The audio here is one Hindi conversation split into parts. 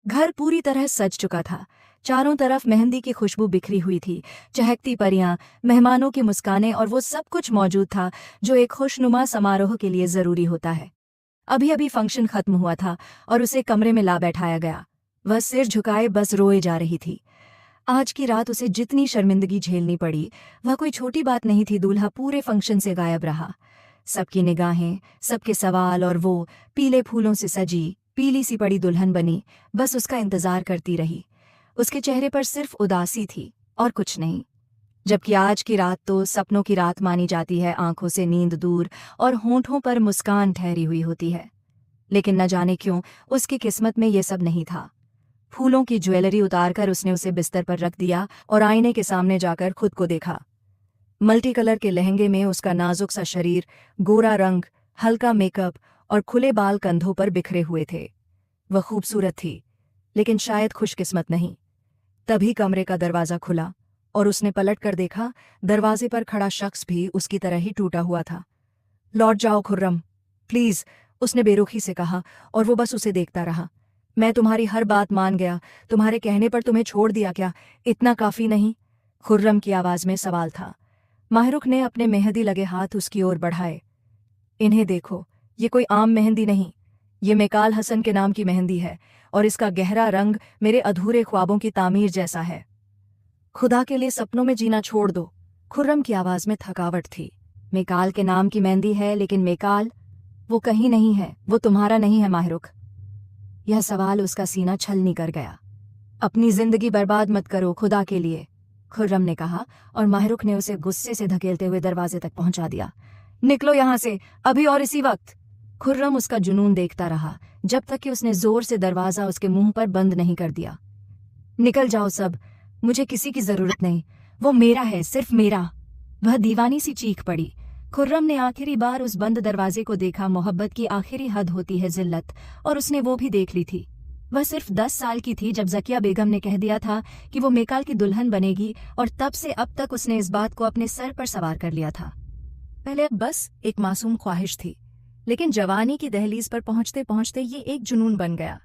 घर पूरी तरह सज चुका था। चारों तरफ मेहंदी की खुशबू बिखरी हुई थी, चहकती परियां, मेहमानों की मुस्कानें और वो सब कुछ मौजूद था जो एक खुशनुमा समारोह के लिए जरूरी होता है। अभी अभी फंक्शन खत्म हुआ था और उसे कमरे में ला बैठाया गया। वह सिर झुकाए बस रोए जा रही थी। आज की रात उसे जितनी शर्मिंदगी झेलनी पड़ी, वह कोई छोटी बात नहीं थी। दूल्हा पूरे फंक्शन से गायब रहा। सबकी निगाहें, सबके सवाल और वो पीले फूलों से सजी पीली सी पड़ी दुल्हन बनी बस उसका इंतजार करती रही। उसके चेहरे पर सिर्फ उदासी थी और कुछ नहीं। जबकि आज की रात तो सपनों की रात मानी जाती है, आंखों से नींद दूर और होंठों पर मुस्कान ठहरी हुई होती है। लेकिन न जाने क्यों उसकी किस्मत में ये सब नहीं था। फूलों की ज्वेलरी उतारकर उसने उसे बिस्तर पर रख दिया और आईने के सामने जाकर खुद को देखा। मल्टी कलर के लहंगे में उसका नाजुक सा शरीर, गोरा रंग, हल्का मेकअप और खुले बाल कंधों पर बिखरे हुए थे। वह खूबसूरत थी, लेकिन शायद खुशकिस्मत नहीं। तभी कमरे का दरवाज़ा खुला और उसने पलट कर देखा। दरवाजे पर खड़ा शख्स भी उसकी तरह ही टूटा हुआ था। लौट जाओ खुर्रम, प्लीज़, उसने बेरुखी से कहा और वो बस उसे देखता रहा। मैं तुम्हारी हर बात मान गया, तुम्हारे कहने पर तुम्हें छोड़ दिया क्या? इतना काफ़ी नहीं? खुर्रम की आवाज़ में सवाल था। माहरुख ने अपने मेहंदी लगे हाथ उसकी ओर बढ़ाए। इन्हें देखो, ये कोई आम मेहंदी नहीं, ये मेकाल हसन के नाम की मेहंदी है और इसका गहरा रंग मेरे अधूरे ख्वाबों की तामीर जैसा है। खुदा के लिए सपनों में जीना छोड़ दो। खुर्रम की आवाज़ में थकावट थी। मेकाल के नाम की मेहंदी है, लेकिन मेकाल वो कहीं नहीं है, वो तुम्हारा नहीं है माहरुख। यह सवाल उसका सीना छलनी कर गया। अपनी जिंदगी बर्बाद मत करो खुदा के लिए, खुर्रम ने कहा और माहरुख ने उसे गुस्से से धकेलते हुए दरवाजे तक पहुंचा दिया। निकलो यहां से, अभी और इसी वक्त। खुर्रम उसका जुनून देखता रहा जब तक कि उसने जोर से दरवाज़ा उसके मुंह पर बंद नहीं कर दिया। निकल जाओ सब, मुझे किसी की जरूरत नहीं, वो मेरा है, सिर्फ मेरा। वह दीवानी सी चीख पड़ी। खुर्रम ने आखिरी बार उस बंद दरवाजे को देखा। मोहब्बत की आखिरी हद होती है जिल्लत, और उसने वो भी देख ली थी। वह सिर्फ 10 साल की थी जब जकिया बेगम ने कह दिया था कि वो मेकाल की दुल्हन बनेगी, और तब से अब तक उसने इस बात को अपने सर पर सवार कर लिया था। पहले बस एक मासूम ख्वाहिश थी, लेकिन जवानी की दहलीज पर पहुंचते पहुंचते ये एक जुनून बन गया।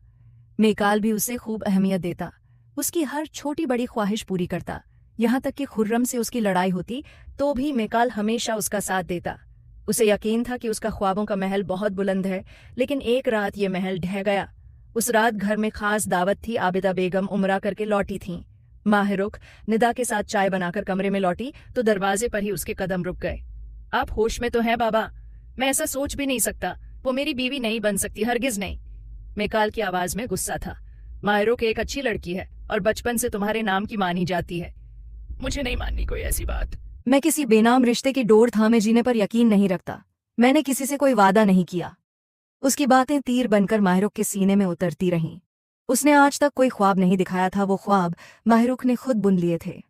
मेकाल भी उसे खूब अहमियत देता, उसकी हर छोटी बड़ी ख्वाहिश पूरी करता। यहाँ तक कि खुर्रम से उसकी लड़ाई होती तो भी मेकाल हमेशा उसका साथ देता। उसे यकीन था कि उसका ख्वाबों का महल बहुत बुलंद है, लेकिन एक रात ये महल ढह गया। उस रात घर में खास दावत थी। आबिदा बेगम उम्रा करके लौटी थीं। माहिरुख निदा के साथ चाय बनाकर कमरे में लौटी तो दरवाजे पर ही उसके कदम रुक गए। आप होश में तो हैं बाबा? मैं ऐसा सोच भी नहीं सकता, वो मेरी बीवी नहीं बन सकती, हरगिज नहीं। मेकाल की आवाज में गुस्सा था। माहिरुख एक अच्छी लड़की है और बचपन से तुम्हारे नाम की मानी जाती है। मुझे नहीं माननी कोई ऐसी बात। मैं किसी बेनाम रिश्ते की डोर थामे जीने पर यकीन नहीं रखता। मैंने किसी से कोई वादा नहीं किया। उसकी बातें तीर बनकर माहिरुख के सीने में उतरती रहीं। उसने आज तक कोई ख्वाब नहीं दिखाया था, वो ख्वाब माहिरुख ने खुद बुन लिए थे।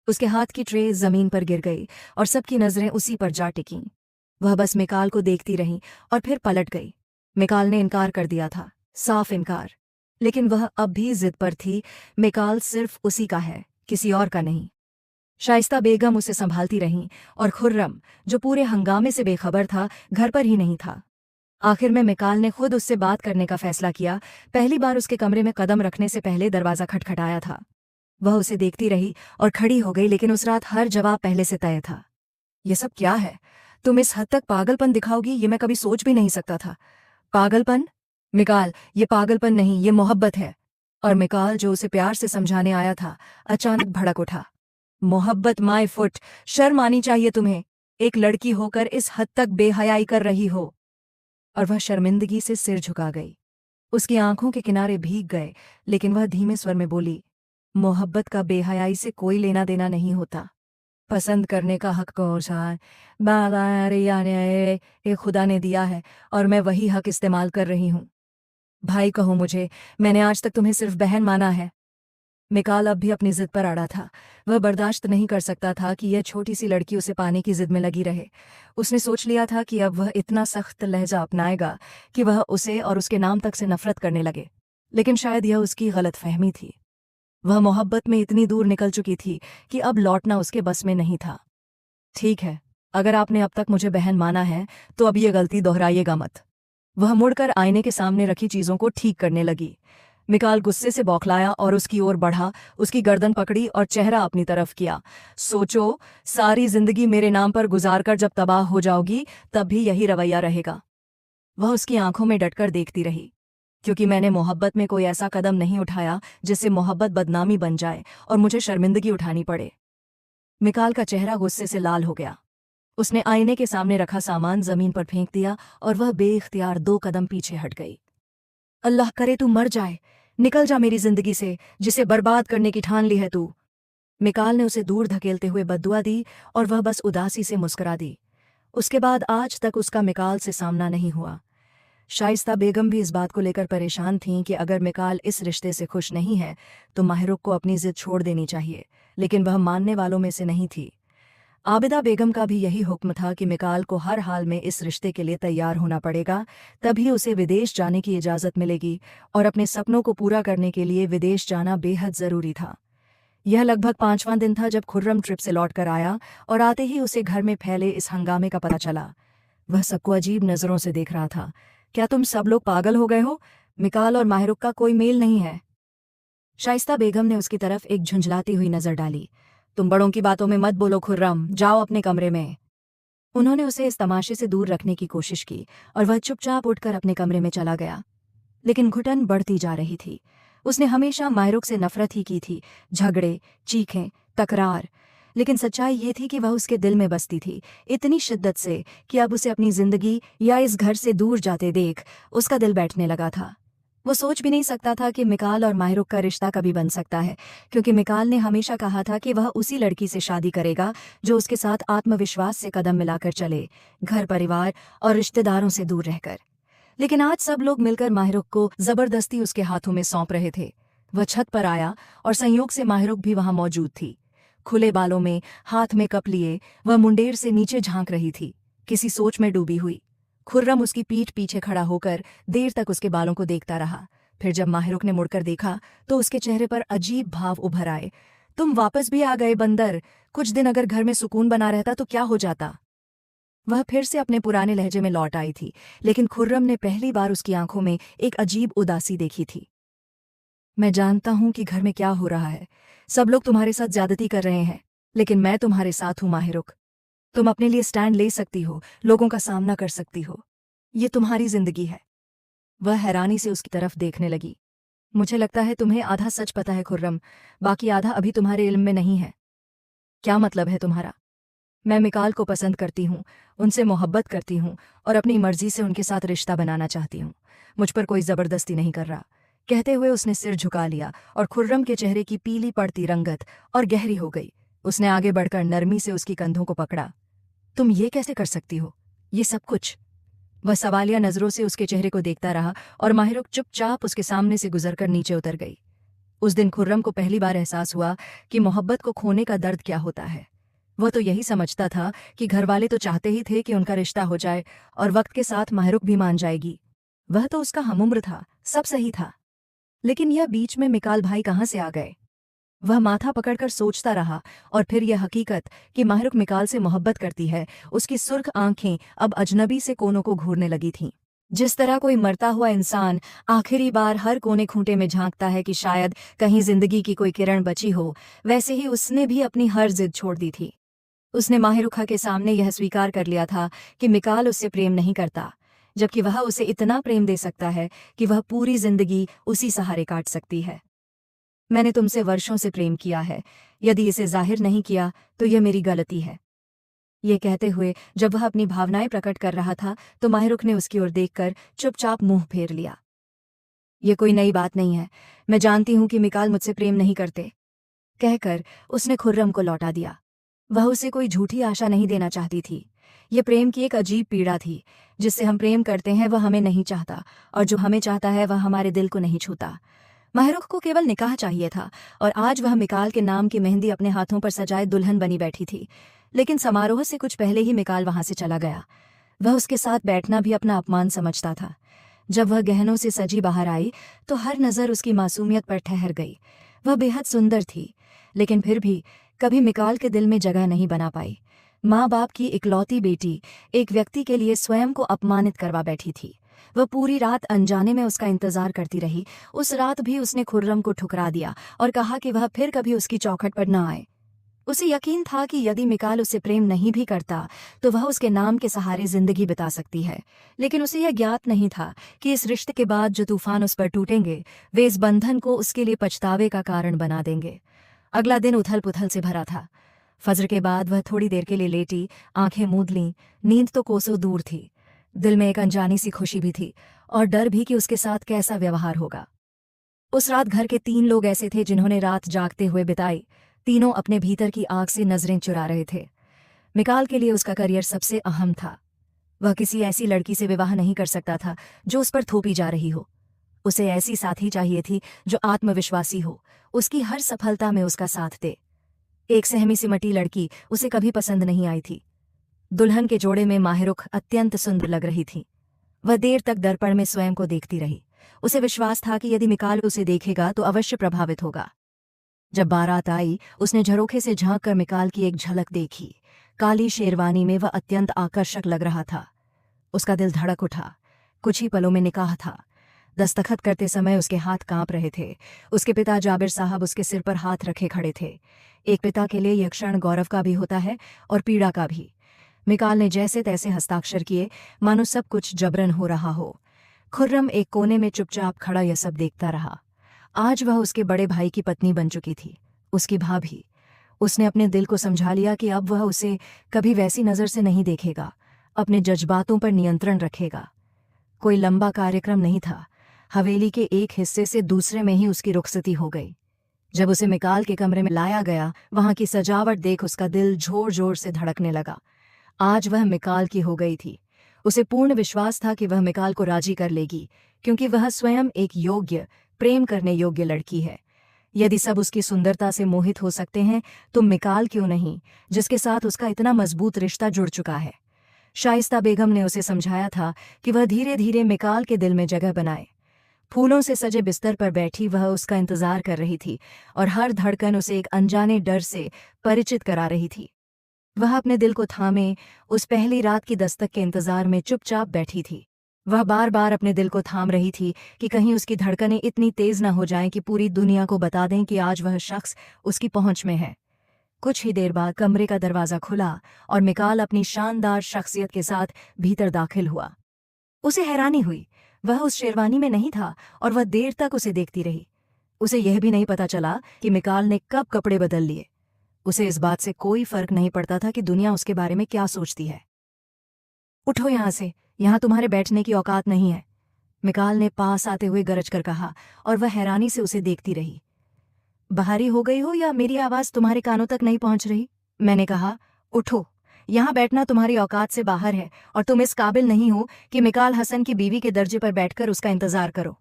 उसके हाथ की ट्रे जमीन पर गिर गई और सबकी नजरें उसी पर जा टिकीं। वह बस मेकाल को देखती रही और फिर पलट गई। मेकाल ने इनकार कर दिया था, साफ इनकार। लेकिन वह अब भी जिद पर थी। मेकाल सिर्फ उसी का है, किसी और का नहीं। शाइस्ता बेगम उसे संभालती रहीं और खुर्रम, जो पूरे हंगामे से बेखबर था, घर पर ही नहीं था। आखिर में मेकाल ने खुद उससे बात करने का फैसला किया। पहली बार उसके कमरे में कदम रखने से पहले दरवाज़ा खटखटाया था। वह उसे देखती रही और खड़ी हो गई, लेकिन उस रात हर जवाब पहले से तय था। ये सब क्या है? तुम इस हद तक पागलपन दिखाओगी, ये मैं कभी सोच भी नहीं सकता था। पागलपन? मिकाल, ये पागलपन नहीं, ये मोहब्बत है। और मिकाल, जो उसे प्यार से समझाने आया था, अचानक भड़क उठा। मोहब्बत माय फुट, शर्म आनी चाहिए तुम्हें। एक लड़की होकर इस हद तक बेहयाई कर रही हो। और वह शर्मिंदगी से सिर झुका गई। उसकी आंखों के किनारे भीग गए, लेकिन वह धीमे स्वर में बोली, मोहब्बत का बेहयाई से कोई लेना देना नहीं होता। पसंद करने का हक कौन सा? ये खुदा ने दिया है और मैं वही हक इस्तेमाल कर रही हूँ। भाई कहो मुझे, मैंने आज तक तुम्हें सिर्फ बहन माना है। मिकाल अब भी अपनी जिद पर अड़ा था। वह बर्दाश्त नहीं कर सकता था कि यह छोटी सी लड़की उसे पाने की जिद में लगी रहे। उसने सोच लिया था कि अब वह इतना सख्त लहजा अपनाएगा कि वह उसे और उसके नाम तक से नफरत करने लगे। लेकिन शायद यह उसकी गलतफहमी थी। वह मोहब्बत में इतनी दूर निकल चुकी थी कि अब लौटना उसके बस में नहीं था। ठीक है, अगर आपने अब तक मुझे बहन माना है तो अब ये गलती दोहराइएगा मत। वह मुड़कर आईने के सामने रखी चीज़ों को ठीक करने लगी। मिकाल गुस्से से बौखलाया और उसकी ओर बढ़ा, उसकी गर्दन पकड़ी और चेहरा अपनी तरफ किया। सोचो, सारी जिंदगी मेरे नाम पर गुजारकर जब तबाह हो जाओगी तब भी यही रवैया रहेगा। वह उसकी आंखों में डटकर देखती रही, क्योंकि मैंने मोहब्बत में कोई ऐसा कदम नहीं उठाया जिससे मोहब्बत बदनामी बन जाए और मुझे शर्मिंदगी उठानी पड़े। मिकाल का चेहरा गुस्से से लाल हो गया। उसने आईने के सामने रखा सामान जमीन पर फेंक दिया और वह बेइख्तियार 2 कदम पीछे हट गई। अल्लाह करे तू मर जाए, निकल जा मेरी जिंदगी से, जिसे बर्बाद करने की ठान ली है तू। मिकाल ने उसे दूर धकेलते हुए बद्दुआ दी और वह बस उदासी से मुस्कुरा दी। उसके बाद आज तक उसका मिकाल से सामना नहीं हुआ। शाइस्ता बेगम भी इस बात को लेकर परेशान थीं कि अगर मिकाल इस रिश्ते से खुश नहीं है तो माहिरुख को अपनी जिद छोड़ देनी चाहिए, लेकिन वह मानने वालों में से नहीं थी। आबिदा बेगम का भी यही हुक्म था कि मिकाल को हर हाल में इस रिश्ते के लिए तैयार होना पड़ेगा, तभी उसे विदेश जाने की इजाज़त मिलेगी और अपने सपनों को पूरा करने के लिए विदेश जाना बेहद ज़रूरी था। यह लगभग 5वां दिन था जब खुर्रम ट्रिप से लौटकर आया और आते ही उसे घर में फैले इस हंगामे का पता चला। वह सबको अजीब नज़रों से देख रहा था। क्या तुम सब लोग पागल हो गए हो? मिकाल और माहिरुख का कोई मेल नहीं है। शाइस्ता बेगम ने उसकी तरफ एक झुंझलाती हुई नज़र डाली। तुम बड़ों की बातों में मत बोलो खुर्रम, जाओ अपने कमरे में। उन्होंने उसे इस तमाशे से दूर रखने की कोशिश की और वह चुपचाप उठकर अपने कमरे में चला गया। लेकिन घुटन बढ़ती जा रही थी। उसने हमेशा माहिरुख से नफरत ही की थी, झगड़े, चीखें, तकरार। लेकिन सच्चाई ये थी कि वह उसके दिल में बसती थी, इतनी शिद्दत से कि अब उसे अपनी जिंदगी या इस घर से दूर जाते देख उसका दिल बैठने लगा था। वो सोच भी नहीं सकता था कि मिकाल और माहिरुख का रिश्ता कभी बन सकता है, क्योंकि मिकाल ने हमेशा कहा था कि वह उसी लड़की से शादी करेगा जो उसके साथ आत्मविश्वास से कदम मिलाकर चले, घर परिवार और रिश्तेदारों से दूर रहकर। लेकिन आज सब लोग मिलकर माहिरुख को जबरदस्ती उसके हाथों में सौंप रहे थे। वह छत पर आया और संयोग से माहिरुख भी वहां मौजूद थी। खुले बालों में, हाथ में कप लिए, वह मुंडेर से नीचे झांक रही थी, किसी सोच में डूबी हुई। खुर्रम उसकी पीठ पीछे खड़ा होकर देर तक उसके बालों को देखता रहा। फिर जब माहिरुख ने मुड़कर देखा तो उसके चेहरे पर अजीब भाव उभर आए। तुम वापस भी आ गए बंदर, कुछ दिन अगर घर में सुकून बना रहता तो क्या हो जाता। वह फिर से अपने पुराने लहजे में लौट आई थी, लेकिन खुर्रम ने पहली बार उसकी आंखों में एक अजीब उदासी देखी थी। मैं जानता हूं कि घर में क्या हो रहा है, सब लोग तुम्हारे साथ ज्यादती कर रहे हैं, लेकिन मैं तुम्हारे साथ हूं माहिरुख। तुम अपने लिए स्टैंड ले सकती हो, लोगों का सामना कर सकती हो, ये तुम्हारी जिंदगी है। वह हैरानी से उसकी तरफ देखने लगी। मुझे लगता है तुम्हें आधा सच पता है खुर्रम, बाकी आधा अभी तुम्हारे इल्म में नहीं है। क्या मतलब है तुम्हारा? मैं मिकाल को पसंद करती हूँ, उनसे मोहब्बत करती हूँ और अपनी मर्जी से उनके साथ रिश्ता बनाना चाहती हूँ। मुझ पर कोई जबरदस्ती नहीं कर रहा। कहते हुए उसने सिर झुका लिया और खुर्रम के चेहरे की पीली पड़ती रंगत और गहरी हो गई। उसने आगे बढ़कर नरमी से उसकी कंधों को पकड़ा। तुम ये कैसे कर सकती हो, ये सब कुछ? वह सवालिया नजरों से उसके चेहरे को देखता रहा और माहिरुख चुपचाप उसके सामने से गुजरकर नीचे उतर गई। उस दिन खुर्रम को पहली बार एहसास हुआ कि मोहब्बत को खोने का दर्द क्या होता है। वह तो यही समझता था कि घरवाले तो चाहते ही थे कि उनका रिश्ता हो जाए और वक्त के साथ माहिरुख भी मान जाएगी। वह तो उसका हमउम्र था, सब सही था। लेकिन यह बीच में मिकाल भाई कहाँ से आ गए? वह माथा पकड़कर सोचता रहा और फिर यह हकीकत कि माहिरुख मिकाल से मोहब्बत करती है, उसकी सुर्ख आंखें अब अजनबी से कोनों को घूरने लगी थीं। जिस तरह कोई मरता हुआ इंसान आखिरी बार हर कोने खूंटे में झांकता है कि शायद कहीं जिंदगी की कोई किरण बची हो, वैसे ही उसने भी अपनी हर जिद छोड़ दी थी। उसने माहिरुखा के सामने यह स्वीकार कर लिया था कि मिकाल उससे प्रेम नहीं करता, जबकि वह उसे इतना प्रेम दे सकता है कि वह पूरी जिंदगी उसी सहारे काट सकती है। मैंने तुमसे वर्षों से प्रेम किया है, यदि इसे जाहिर नहीं किया तो यह मेरी गलती है। ये कहते हुए जब वह अपनी भावनाएं प्रकट कर रहा था तो माहिरुख ने उसकी ओर देखकर चुपचाप मुंह फेर लिया। ये कोई नई बात नहीं है, मैं जानती हूं कि मिकाल मुझसे प्रेम नहीं करते, कहकर उसने खुर्रम को लौटा दिया। वह उसे कोई झूठी आशा नहीं देना चाहती थी। ये प्रेम की एक अजीब पीड़ा थी। जिससे हम प्रेम करते हैं वह हमें नहीं चाहता, और जो हमें चाहता है वह हमारे दिल को नहीं छूता। माहिरुख को केवल निकाह चाहिए था और आज वह मिकाल के नाम की मेहंदी अपने हाथों पर सजाए दुल्हन बनी बैठी थी। लेकिन समारोह से कुछ पहले ही मिकाल वहां से चला गया। वह उसके साथ बैठना भी अपना अपमान समझता था। जब वह गहनों से सजी बाहर आई तो हर नज़र उसकी मासूमियत पर ठहर गई। वह बेहद सुंदर थी, लेकिन फिर भी कभी मिकाल के दिल में जगह नहीं बना पाई। माँ बाप की इकलौती बेटी एक व्यक्ति के लिए स्वयं को अपमानित करवा बैठी थी। वह पूरी रात अनजाने में उसका इंतजार करती रही। उस रात भी उसने खुर्रम को ठुकरा दिया और कहा कि वह फिर कभी उसकी चौखट पर न आए। उसे यकीन था कि यदि मिकाल उससे प्रेम नहीं भी करता तो वह उसके नाम के सहारे जिंदगी बिता सकती है, लेकिन उसे यह ज्ञात नहीं था कि इस रिश्ते के बाद जो तूफान उस पर टूटेंगे वे इस बंधन को उसके लिए पछतावे का कारण बना देंगे। अगला दिन उथल पुथल से भरा था। फजर के बाद वह थोड़ी देर के लिए लेटी, आंखें मूंद लीं। नींद तो कोसों दूर थी। दिल में एक अनजानी सी खुशी भी थी और डर भी कि उसके साथ कैसा व्यवहार होगा। उस रात घर के 3 लोग ऐसे थे जिन्होंने रात जागते हुए बिताई। तीनों अपने भीतर की आग से नजरें चुरा रहे थे। मिकाल के लिए उसका करियर सबसे अहम था। वह किसी ऐसी लड़की से विवाह नहीं कर सकता था जो उस पर थोपी जा रही हो। उसे ऐसी साथी चाहिए थी जो आत्मविश्वासी हो, उसकी हर सफलता में उसका साथ दे। एक सहमी सिमटी लड़की उसे कभी पसंद नहीं आई थी। दुल्हन के जोड़े में माहिरुख अत्यंत सुंदर लग रही थी। वह देर तक दर्पण में स्वयं को देखती रही। उसे विश्वास था कि यदि मिकाल उसे देखेगा तो अवश्य प्रभावित होगा। जब बारात आई, उसने झरोखे से झांक कर मिकाल की एक झलक देखी। काली शेरवानी में वह अत्यंत आकर्षक लग रहा था। उसका दिल धड़क उठा। कुछ ही पलों में निकाह था। दस्तखत करते समय उसके हाथ कांप रहे थे। उसके पिता जाबिर साहब उसके सिर पर हाथ रखे खड़े थे। एक पिता के लिए यह क्षण गौरव का भी होता है और पीड़ा का भी। मिकाल ने जैसे तैसे हस्ताक्षर किए, मानो सब कुछ जबरन हो रहा हो। खुर्रम एक कोने में चुपचाप खड़ा यह सब देखता रहा। आज वह उसके बड़े भाई की पत्नी बन चुकी थी, उसकी भाभी। उसने अपने दिल को समझा लिया कि अब वह उसे कभी वैसी नज़र से नहीं देखेगा, अपने जज्बातों पर नियंत्रण रखेगा। कोई लंबा कार्यक्रम नहीं था। हवेली के एक हिस्से से दूसरे में ही उसकी रुखसती हो गई। जब उसे मिकाल के कमरे में लाया गया, वहां की सजावट देख उसका दिल जोर जोर से धड़कने लगा। आज वह मिकाल की हो गई थी। उसे पूर्ण विश्वास था कि वह मिकाल को राजी कर लेगी, क्योंकि वह स्वयं एक योग्य, प्रेम करने योग्य लड़की है। यदि सब उसकी सुंदरता से मोहित हो सकते हैं तो मिकाल क्यों नहीं, जिसके साथ उसका इतना मजबूत रिश्ता जुड़ चुका है। शाइस्ता बेगम ने उसे समझाया था कि वह धीरे धीरे मिकाल के दिल में जगह बनाए। फूलों से सजे बिस्तर पर बैठी वह उसका इंतजार कर रही थी और हर धड़कन उसे एक अनजाने डर से परिचित करा रही थी। वह अपने दिल को थामे उस पहली रात की दस्तक के इंतजार में चुपचाप बैठी थी। वह बार बार अपने दिल को थाम रही थी कि कहीं उसकी धड़कनें इतनी तेज न हो जाएं कि पूरी दुनिया को बता दें कि आज वह शख्स उसकी पहुंच में है। कुछ ही देर बाद कमरे का दरवाजा खुला और मिकाल अपनी शानदार शख्सियत के साथ भीतर दाखिल हुआ। उसे हैरानी हुई, वह उस शेरवानी में नहीं था और वह देर तक उसे देखती रही। उसे यह भी नहीं पता चला कि मिकाल ने कब कपड़े बदल लिए। उसे इस बात से कोई फर्क नहीं पड़ता था कि दुनिया उसके बारे में क्या सोचती है। उठो यहां से, यहां तुम्हारे बैठने की औकात नहीं है, मिकाल ने पास आते हुए गरज कर कहा और वह हैरानी से उसे देखती रही। बाहरी हो गई हो या मेरी आवाज तुम्हारे कानों तक नहीं पहुंच रही? मैंने कहा, उठो, यहां बैठना तुम्हारी औकात से बाहर है और तुम इस काबिल नहीं हो कि मिकाल हसन की बीवी के दर्जे पर बैठकर उसका इंतजार करो।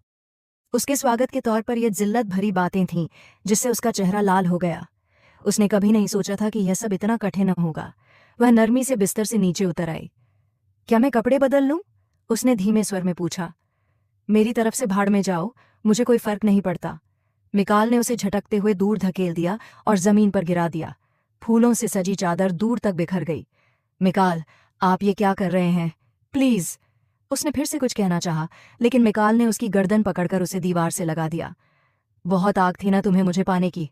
उसके स्वागत के तौर पर यह जिल्लत भरी बातें थीं जिससे उसका चेहरा लाल हो गया। उसने कभी नहीं सोचा था कि यह सब इतना कठिन होगा। वह नरमी से बिस्तर से नीचे उतर आई। क्या मैं कपड़े बदल लूं? उसने धीमे स्वर में पूछा। मेरी तरफ से भाड़ में जाओ, मुझे कोई फर्क नहीं पड़ता। मिकाल ने उसे झटकते हुए दूर धकेल दिया और जमीन पर गिरा दिया। फूलों से सजी चादर दूर तक बिखर गई। मिकाल, आप ये क्या कर रहे हैं? प्लीज। उसने फिर से कुछ कहना चाहा, लेकिन मिकाल ने उसकी गर्दन पकड़कर उसे दीवार से लगा दिया। बहुत आग थी ना तुम्हें मुझे पाने की।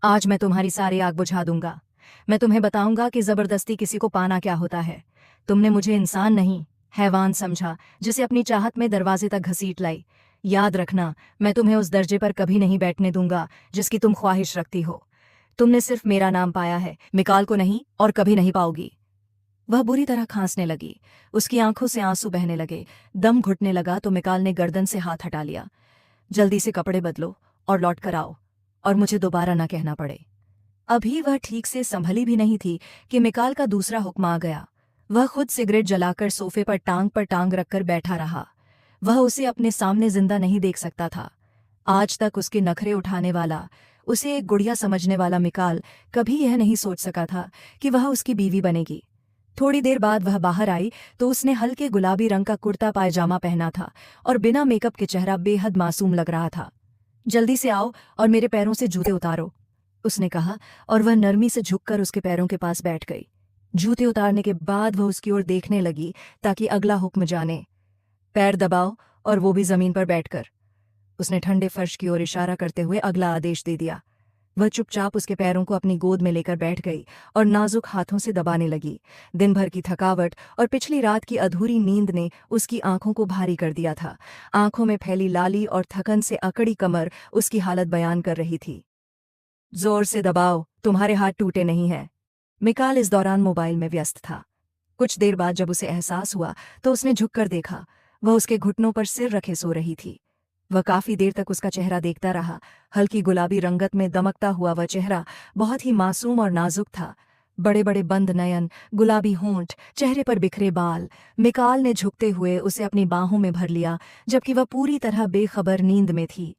आज मैं तुम्हारी सारी आग बुझा दूंगा। मैं तुम्हें बताऊंगा कि जबरदस्ती किसी को पाना क्या होता है। तुमने मुझे इंसान नहीं, हैवान समझा, जिसे अपनी चाहत में दरवाजे तक घसीट लाई। याद रखना, मैं तुम्हें उस दर्जे पर कभी नहीं बैठने दूंगा जिसकी तुम ख्वाहिश रखती हो। तुमने सिर्फ मेरा नाम पाया है, मिकाल को नहीं, और कभी नहीं पाओगी। वह बुरी तरह खांसने लगी। उसकी आंखों से आंसू बहने लगे। दम घुटने लगा तो मिकाल ने गर्दन से हाथ हटा लिया। जल्दी से कपड़े बदलो और लौट कर आओ, और मुझे दोबारा न कहना पड़े। अभी वह ठीक से संभली भी नहीं थी कि मिकाल का दूसरा हुक्म आ गया। वह खुद सिगरेट जलाकर सोफे पर टांग रखकर बैठा रहा। वह उसे अपने सामने जिंदा नहीं देख सकता था। आज तक उसके नखरे उठाने वाला, उसे एक गुड़िया समझने वाला मिकाल कभी यह नहीं सोच सका था कि वह उसकी बीवी बनेगी। थोड़ी देर बाद वह बाहर आई तो उसने हल्के गुलाबी रंग का कुर्ता पायजामा पहना था और बिना मेकअप के चेहरा बेहद मासूम लग रहा था। जल्दी से आओ और मेरे पैरों से जूते उतारो, उसने कहा, और वह नरमी से झुककर उसके पैरों के पास बैठ गई। जूते उतारने के बाद वह उसकी ओर देखने लगी ताकि अगला हुक्म जाने। पैर दबाओ, और वो भी जमीन पर बैठकर। उसने ठंडे फर्श की ओर इशारा करते हुए अगला आदेश दे दिया। वह चुपचाप उसके पैरों को अपनी गोद में लेकर बैठ गई और नाजुक हाथों से दबाने लगी। दिन भर की थकावट और पिछली रात की अधूरी नींद ने उसकी आंखों को भारी कर दिया था। आंखों में फैली लाली और थकन से अकड़ी कमर उसकी हालत बयान कर रही थी। जोर से दबाओ, तुम्हारे हाथ टूटे नहीं हैं। मिकाल इस दौरान मोबाइल में व्यस्त था। कुछ देर बाद जब उसे एहसास हुआ तो उसने झुककर देखा। वह उसके घुटनों पर सिर रखे सो रही थी। वह काफी देर तक उसका चेहरा देखता रहा। हल्की गुलाबी रंगत में दमकता हुआ वह चेहरा बहुत ही मासूम और नाजुक था। बड़े बड़े बंद नयन, गुलाबी होंठ, चेहरे पर बिखरे बाल। मिकाल ने झुकते हुए उसे अपनी बाहों में भर लिया, जबकि वह पूरी तरह बेखबर नींद में थी।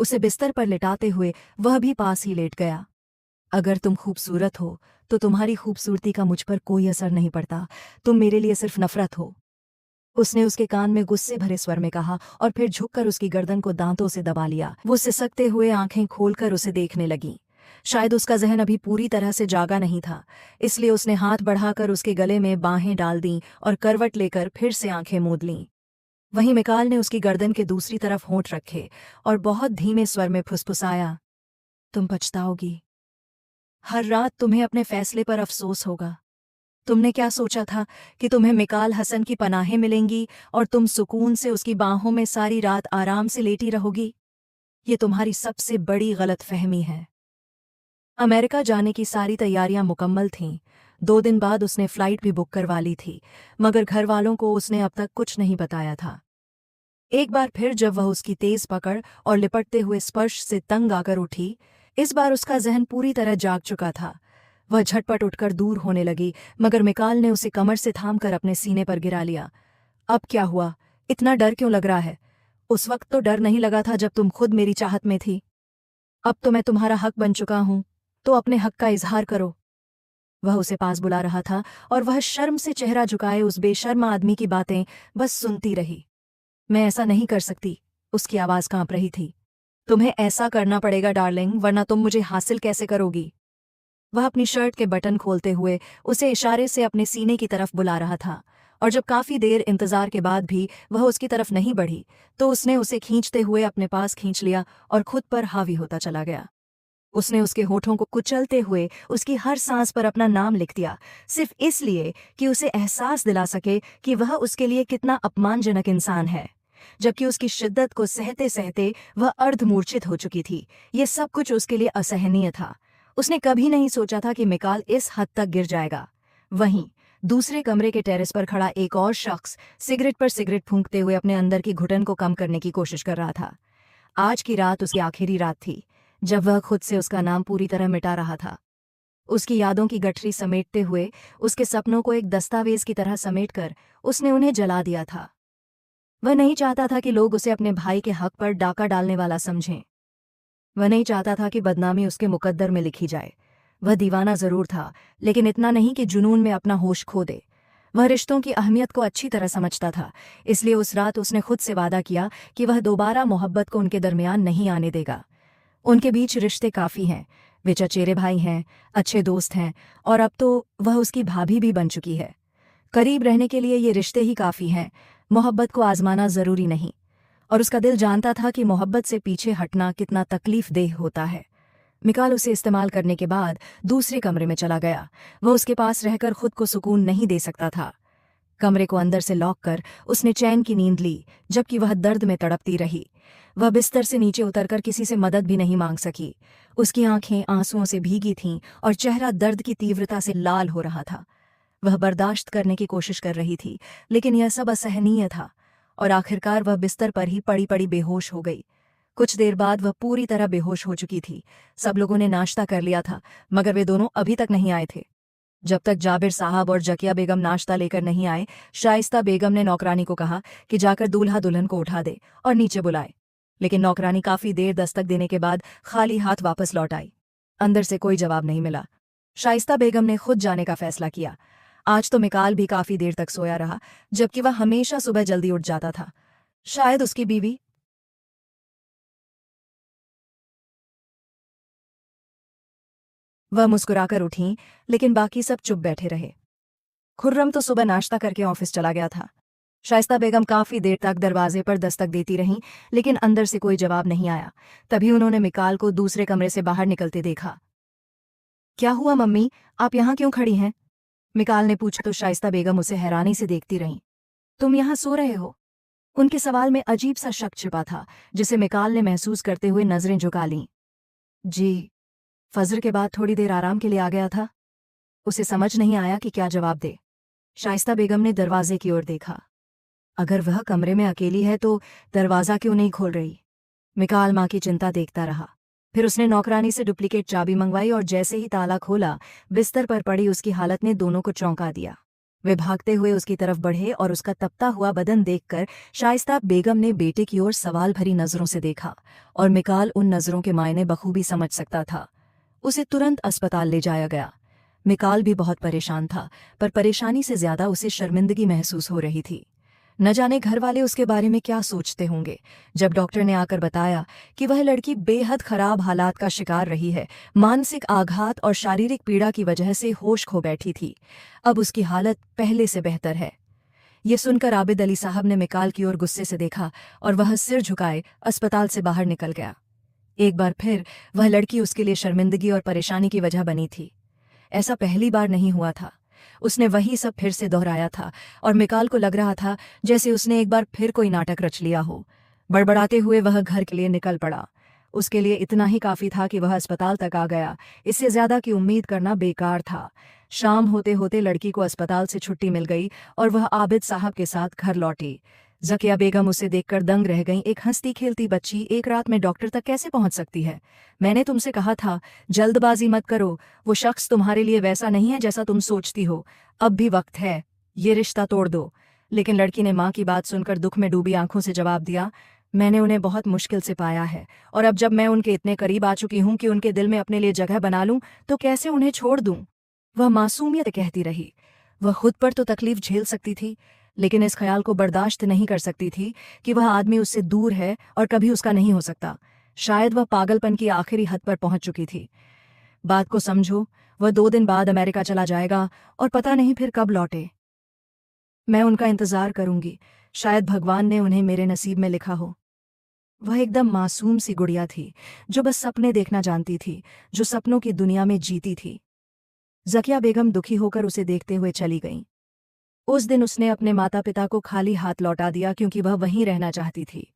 उसे बिस्तर पर लिटाते हुए वह भी पास ही लेट गया। अगर तुम खूबसूरत हो तो तुम्हारी खूबसूरती का मुझ पर कोई असर नहीं पड़ता। तुम मेरे लिए सिर्फ नफरत हो, उसने उसके कान में गुस्से भरे स्वर में कहा और फिर झुककर उसकी गर्दन को दांतों से दबा लिया। वो सिसकते हुए आंखें खोलकर उसे देखने लगी। शायद उसका जहन अभी पूरी तरह से जागा नहीं था, इसलिए उसने हाथ बढ़ाकर उसके गले में बाहें डाल दीं और करवट लेकर फिर से आंखें मूंद लीं। वहीं मिकाल ने उसकी गर्दन के दूसरी तरफ होंठ रखे और बहुत धीमे स्वर में फुसफुसाया, तुम पछताओगी। हर रात तुम्हें अपने फैसले पर अफसोस होगा। तुमने क्या सोचा था कि तुम्हें मिकाल हसन की पनाहें मिलेंगी और तुम सुकून से उसकी बाहों में सारी रात आराम से लेटी रहोगी? ये तुम्हारी सबसे बड़ी गलतफहमी है। अमेरिका जाने की सारी तैयारियां मुकम्मल थीं। 2 दिन बाद उसने फ्लाइट भी बुक करवा ली थी, मगर घर वालों को उसने अब तक कुछ नहीं बताया था। एक बार फिर जब वह उसकी तेज पकड़ और लिपटते हुए स्पर्श से तंग आकर उठी, इस बार उसका जहन पूरी तरह जाग चुका था। वह झटपट उठकर दूर होने लगी, मगर मिकाल ने उसे कमर से थामकर अपने सीने पर गिरा लिया। अब क्या हुआ? इतना डर क्यों लग रहा है? उस वक्त तो डर नहीं लगा था जब तुम खुद मेरी चाहत में थी। अब तो मैं तुम्हारा हक बन चुका हूं, तो अपने हक का इजहार करो। वह उसे पास बुला रहा था और वह शर्म से चेहरा झुकाए उस बेशर्म आदमी की बातें बस सुनती रही। मैं ऐसा नहीं कर सकती, उसकी आवाज कांप रही थी। तुम्हें ऐसा करना पड़ेगा डार्लिंग, वरना तुम मुझे हासिल कैसे करोगी? वह अपनी शर्ट के बटन खोलते हुए उसे इशारे से अपने सीने की तरफ बुला रहा था, और जब काफी देर इंतजार के बाद भी वह उसकी तरफ नहीं बढ़ी तो उसने उसे खींचते हुए अपने पास खींच लिया और खुद पर हावी होता चला गया। उसने उसके होठों को कुचलते हुए उसकी हर सांस पर अपना नाम लिख दिया, सिर्फ इसलिए कि उसे एहसास दिला सके कि वह उसके लिए कितना अपमानजनक इंसान है। जबकि उसकी शिद्दत को सहते सहते वह अर्धमूर्छित हो चुकी थी। ये सब कुछ उसके लिए असहनीय था। उसने कभी नहीं सोचा था कि मिकाल इस हद तक गिर जाएगा। वहीं दूसरे कमरे के टेरेस पर खड़ा एक और शख्स सिगरेट पर सिगरेट फूंकते हुए अपने अंदर की घुटन को कम करने की कोशिश कर रहा था। आज की रात उसकी आखिरी रात थी, जब वह खुद से उसका नाम पूरी तरह मिटा रहा था। उसकी यादों की गठरी समेटते हुए, उसके सपनों को एक दस्तावेज की तरह समेटकर उसने उन्हें जला दिया था। वह नहीं चाहता था कि लोग उसे अपने भाई के हक पर डाका डालने वाला समझें। वह नहीं चाहता था कि बदनामी उसके मुकद्दर में लिखी जाए। वह दीवाना जरूर था, लेकिन इतना नहीं कि जुनून में अपना होश खो दे। वह रिश्तों की अहमियत को अच्छी तरह समझता था, इसलिए उस रात उसने खुद से वादा किया कि वह दोबारा मोहब्बत को उनके दरमियान नहीं आने देगा। उनके बीच रिश्ते काफ़ी हैं, वे चचेरे भाई हैं, अच्छे दोस्त हैं, और अब तो वह उसकी भाभी भी बन चुकी है। करीब रहने के लिए ये रिश्ते ही काफ़ी हैं, मोहब्बत को आजमाना ज़रूरी नहीं। और उसका दिल जानता था कि मोहब्बत से पीछे हटना कितना तकलीफदेह होता है। मिकाल उसे इस्तेमाल करने के बाद दूसरे कमरे में चला गया। वह उसके पास रहकर खुद को सुकून नहीं दे सकता था। कमरे को अंदर से लॉक कर उसने चैन की नींद ली, जबकि वह दर्द में तड़पती रही। वह बिस्तर से नीचे उतरकर किसी से मदद भी नहीं मांग सकी। उसकी आंखें आंसुओं से भीगी थीं और चेहरा दर्द की तीव्रता से लाल हो रहा था। वह बर्दाश्त करने की कोशिश कर रही थी, लेकिन यह सब असहनीय था, और आखिरकार वह बिस्तर पर ही पड़ी पड़ी बेहोश हो गई। कुछ देर बाद वह पूरी तरह बेहोश हो चुकी थी। सब लोगों ने नाश्ता कर लिया था, मगर वे दोनों अभी तक नहीं आए थे। जब तक जाबिर साहब और जकिया बेगम नाश्ता लेकर नहीं आए, शाइस्ता बेगम ने नौकरानी को कहा कि जाकर दूल्हा दुल्हन को उठा दे और नीचे बुलाए। लेकिन नौकरानी काफी देर दस्तक देने के बाद खाली हाथ वापस लौट आई। अंदर से कोई जवाब नहीं मिला। शाइस्ता बेगम ने खुद जाने का फैसला किया। आज तो मिकाल भी काफी देर तक सोया रहा, जबकि वह हमेशा सुबह जल्दी उठ जाता था। शायद उसकी बीवी। वह मुस्कुराकर उठी, लेकिन बाकी सब चुप बैठे रहे। खुर्रम तो सुबह नाश्ता करके ऑफिस चला गया था। शाइस्ता बेगम काफी देर तक दरवाजे पर दस्तक देती रहीं, लेकिन अंदर से कोई जवाब नहीं आया। तभी उन्होंने मिकाल को दूसरे कमरे से बाहर निकलते देखा। क्या हुआ मम्मी, आप यहाँ क्यों खड़ी हैं? मिकाल ने पूछा तो शाइस्ता बेगम उसे हैरानी से देखती रहीं। तुम यहाँ सो रहे हो? उनके सवाल में अजीब सा शक छिपा था, जिसे मिकाल ने महसूस करते हुए नजरें झुका लीं। जी, फजर के बाद थोड़ी देर आराम के लिए आ गया था। उसे समझ नहीं आया कि क्या जवाब दे। शाइस्ता बेगम ने दरवाजे की ओर देखा। अगर वह कमरे में अकेली है तो दरवाज़ा क्यों नहीं खोल रही? मिकाल माँ की चिंता देखता रहा। फिर उसने नौकरानी से डुप्लीकेट चाबी मंगवाई और जैसे ही ताला खोला, बिस्तर पर पड़ी उसकी हालत ने दोनों को चौंका दिया। वे भागते हुए उसकी तरफ बढ़े और उसका तपता हुआ बदन देखकर शाइस्ता बेगम ने बेटे की ओर सवाल भरी नजरों से देखा, और मिकाल उन नजरों के मायने बखूबी समझ सकता था। उसे तुरंत अस्पताल ले जाया गया। मिकाल भी बहुत परेशान था, पर परेशानी से ज्यादा उसे शर्मिंदगी महसूस हो रही थी। न जाने घर वाले उसके बारे में क्या सोचते होंगे। जब डॉक्टर ने आकर बताया कि वह लड़की बेहद खराब हालात का शिकार रही है, मानसिक आघात और शारीरिक पीड़ा की वजह से होश खो बैठी थी, अब उसकी हालत पहले से बेहतर है। ये सुनकर आबिद अली साहब ने मिकाल की ओर गुस्से से देखा और वह सिर झुकाए अस्पताल से बाहर निकल गया। एक बार फिर वह लड़की उसके लिए शर्मिंदगी और परेशानी की वजह बनी थी। ऐसा पहली बार नहीं हुआ था। उसने वही सब फिर से दोहराया था और मिकाल को लग रहा था जैसे उसने एक बार फिर कोई नाटक रच लिया हो। बड़बड़ाते हुए वह घर के लिए निकल पड़ा। उसके लिए इतना ही काफी था कि वह अस्पताल तक आ गया। इससे ज्यादा की उम्मीद करना बेकार था। शाम होते होते लड़की को अस्पताल से छुट्टी मिल गई और वह आबिद साहब के साथ घर लौटी। जकिया बेगम उसे देखकर दंग रह गईं। एक हंसती खेलती बच्ची एक रात में डॉक्टर तक कैसे पहुंच सकती है? मैंने तुमसे कहा था, जल्दबाजी मत करो। वो शख्स तुम्हारे लिए वैसा नहीं है जैसा तुम सोचती हो। अब भी वक्त है, ये रिश्ता तोड़ दो। लेकिन लड़की ने माँ की बात सुनकर दुख में डूबी आंखों से जवाब दिया, मैंने उन्हें बहुत मुश्किल से पाया है, और अब जब मैं उनके इतने करीब आ चुकी हूँ कि उनके दिल में अपने लिए जगह बना लूं, तो कैसे उन्हें छोड़ दूं? वह मासूमियत कहती रही। वह खुद पर तो तकलीफ झेल सकती थी, लेकिन इस ख्याल को बर्दाश्त नहीं कर सकती थी कि वह आदमी उससे दूर है और कभी उसका नहीं हो सकता। शायद वह पागलपन की आखिरी हद पर पहुंच चुकी थी। बात को समझो, वह 2 दिन बाद अमेरिका चला जाएगा और पता नहीं फिर कब लौटे। मैं उनका इंतजार करूंगी, शायद भगवान ने उन्हें मेरे नसीब में लिखा हो। वह एकदम मासूम सी गुड़िया थी, जो बस सपने देखना जानती थी, जो सपनों की दुनिया में जीती थी। जकिया बेगम दुखी होकर उसे देखते हुए चली गईं। उस दिन उसने अपने माता पिता को खाली हाथ लौटा दिया क्योंकि वह वहीं रहना चाहती थी।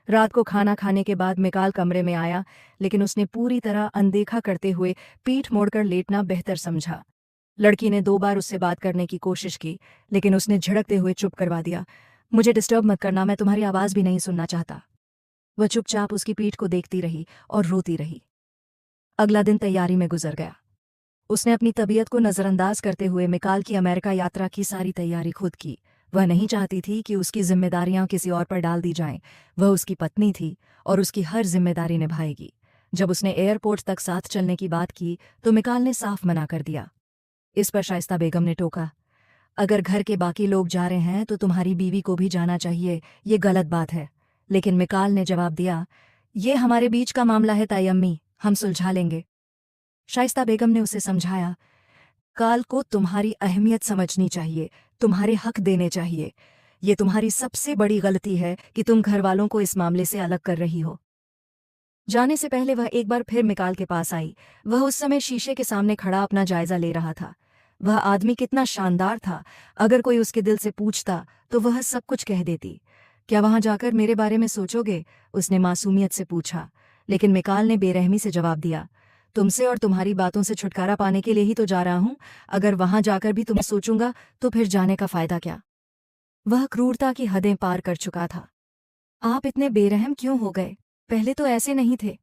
रात को खाना खाने के बाद मिकाल कमरे में आया, लेकिन उसने पूरी तरह अनदेखा करते हुए पीठ मोड़कर लेटना बेहतर समझा। लड़की ने 2 बार उससे बात करने की कोशिश की, लेकिन उसने झिड़कते हुए चुप करवा दिया। मुझे डिस्टर्ब मत करना, मैं तुम्हारी आवाज़ भी नहीं सुनना चाहता। वह चुपचाप उसकी पीठ को देखती रही और रोती रही। अगला दिन तैयारी में गुजर गया। उसने अपनी तबीयत को नज़रअंदाज करते हुए मिकाल की अमेरिका यात्रा की सारी तैयारी खुद की। वह नहीं चाहती थी कि उसकी जिम्मेदारियां किसी और पर डाल दी जाएं। वह उसकी पत्नी थी और उसकी हर जिम्मेदारी निभाएगी। जब उसने एयरपोर्ट तक साथ चलने की बात की तो मिकाल ने साफ मना कर दिया। इस पर शाइस्ता बेगम ने टोका, अगर घर के बाकी लोग जा रहे हैं तो तुम्हारी बीवी को भी जाना चाहिए, ये गलत बात है। लेकिन मिकाल ने जवाब दिया, ये हमारे बीच का मामला है ताई अम्मी, हम सुलझा लेंगे। शाइस्ता बेगम ने उसे समझाया, काल को तुम्हारी अहमियत समझनी चाहिए, तुम्हारे हक देने चाहिए। ये तुम्हारी सबसे बड़ी गलती है कि तुम घर वालों को इस मामले से अलग कर रही हो। जाने से पहले वह एक बार फिर मिकाल के पास आई। वह उस समय शीशे के सामने खड़ा अपना जायजा ले रहा था। वह आदमी कितना शानदार था। अगर कोई उसके दिल से पूछता तो वह सब कुछ कह देती। क्या वहां जाकर मेरे बारे में सोचोगे? उसने मासूमियत से पूछा। लेकिन मिकाल ने बेरहमी से जवाब दिया, तुमसे और तुम्हारी बातों से छुटकारा पाने के लिए ही तो जा रहा हूं। अगर वहां जाकर भी तुम्हें सोचूंगा तो फिर जाने का फायदा क्या? वह क्रूरता की हदें पार कर चुका था। आप इतने बेरहम क्यों हो गए? पहले तो ऐसे नहीं थे।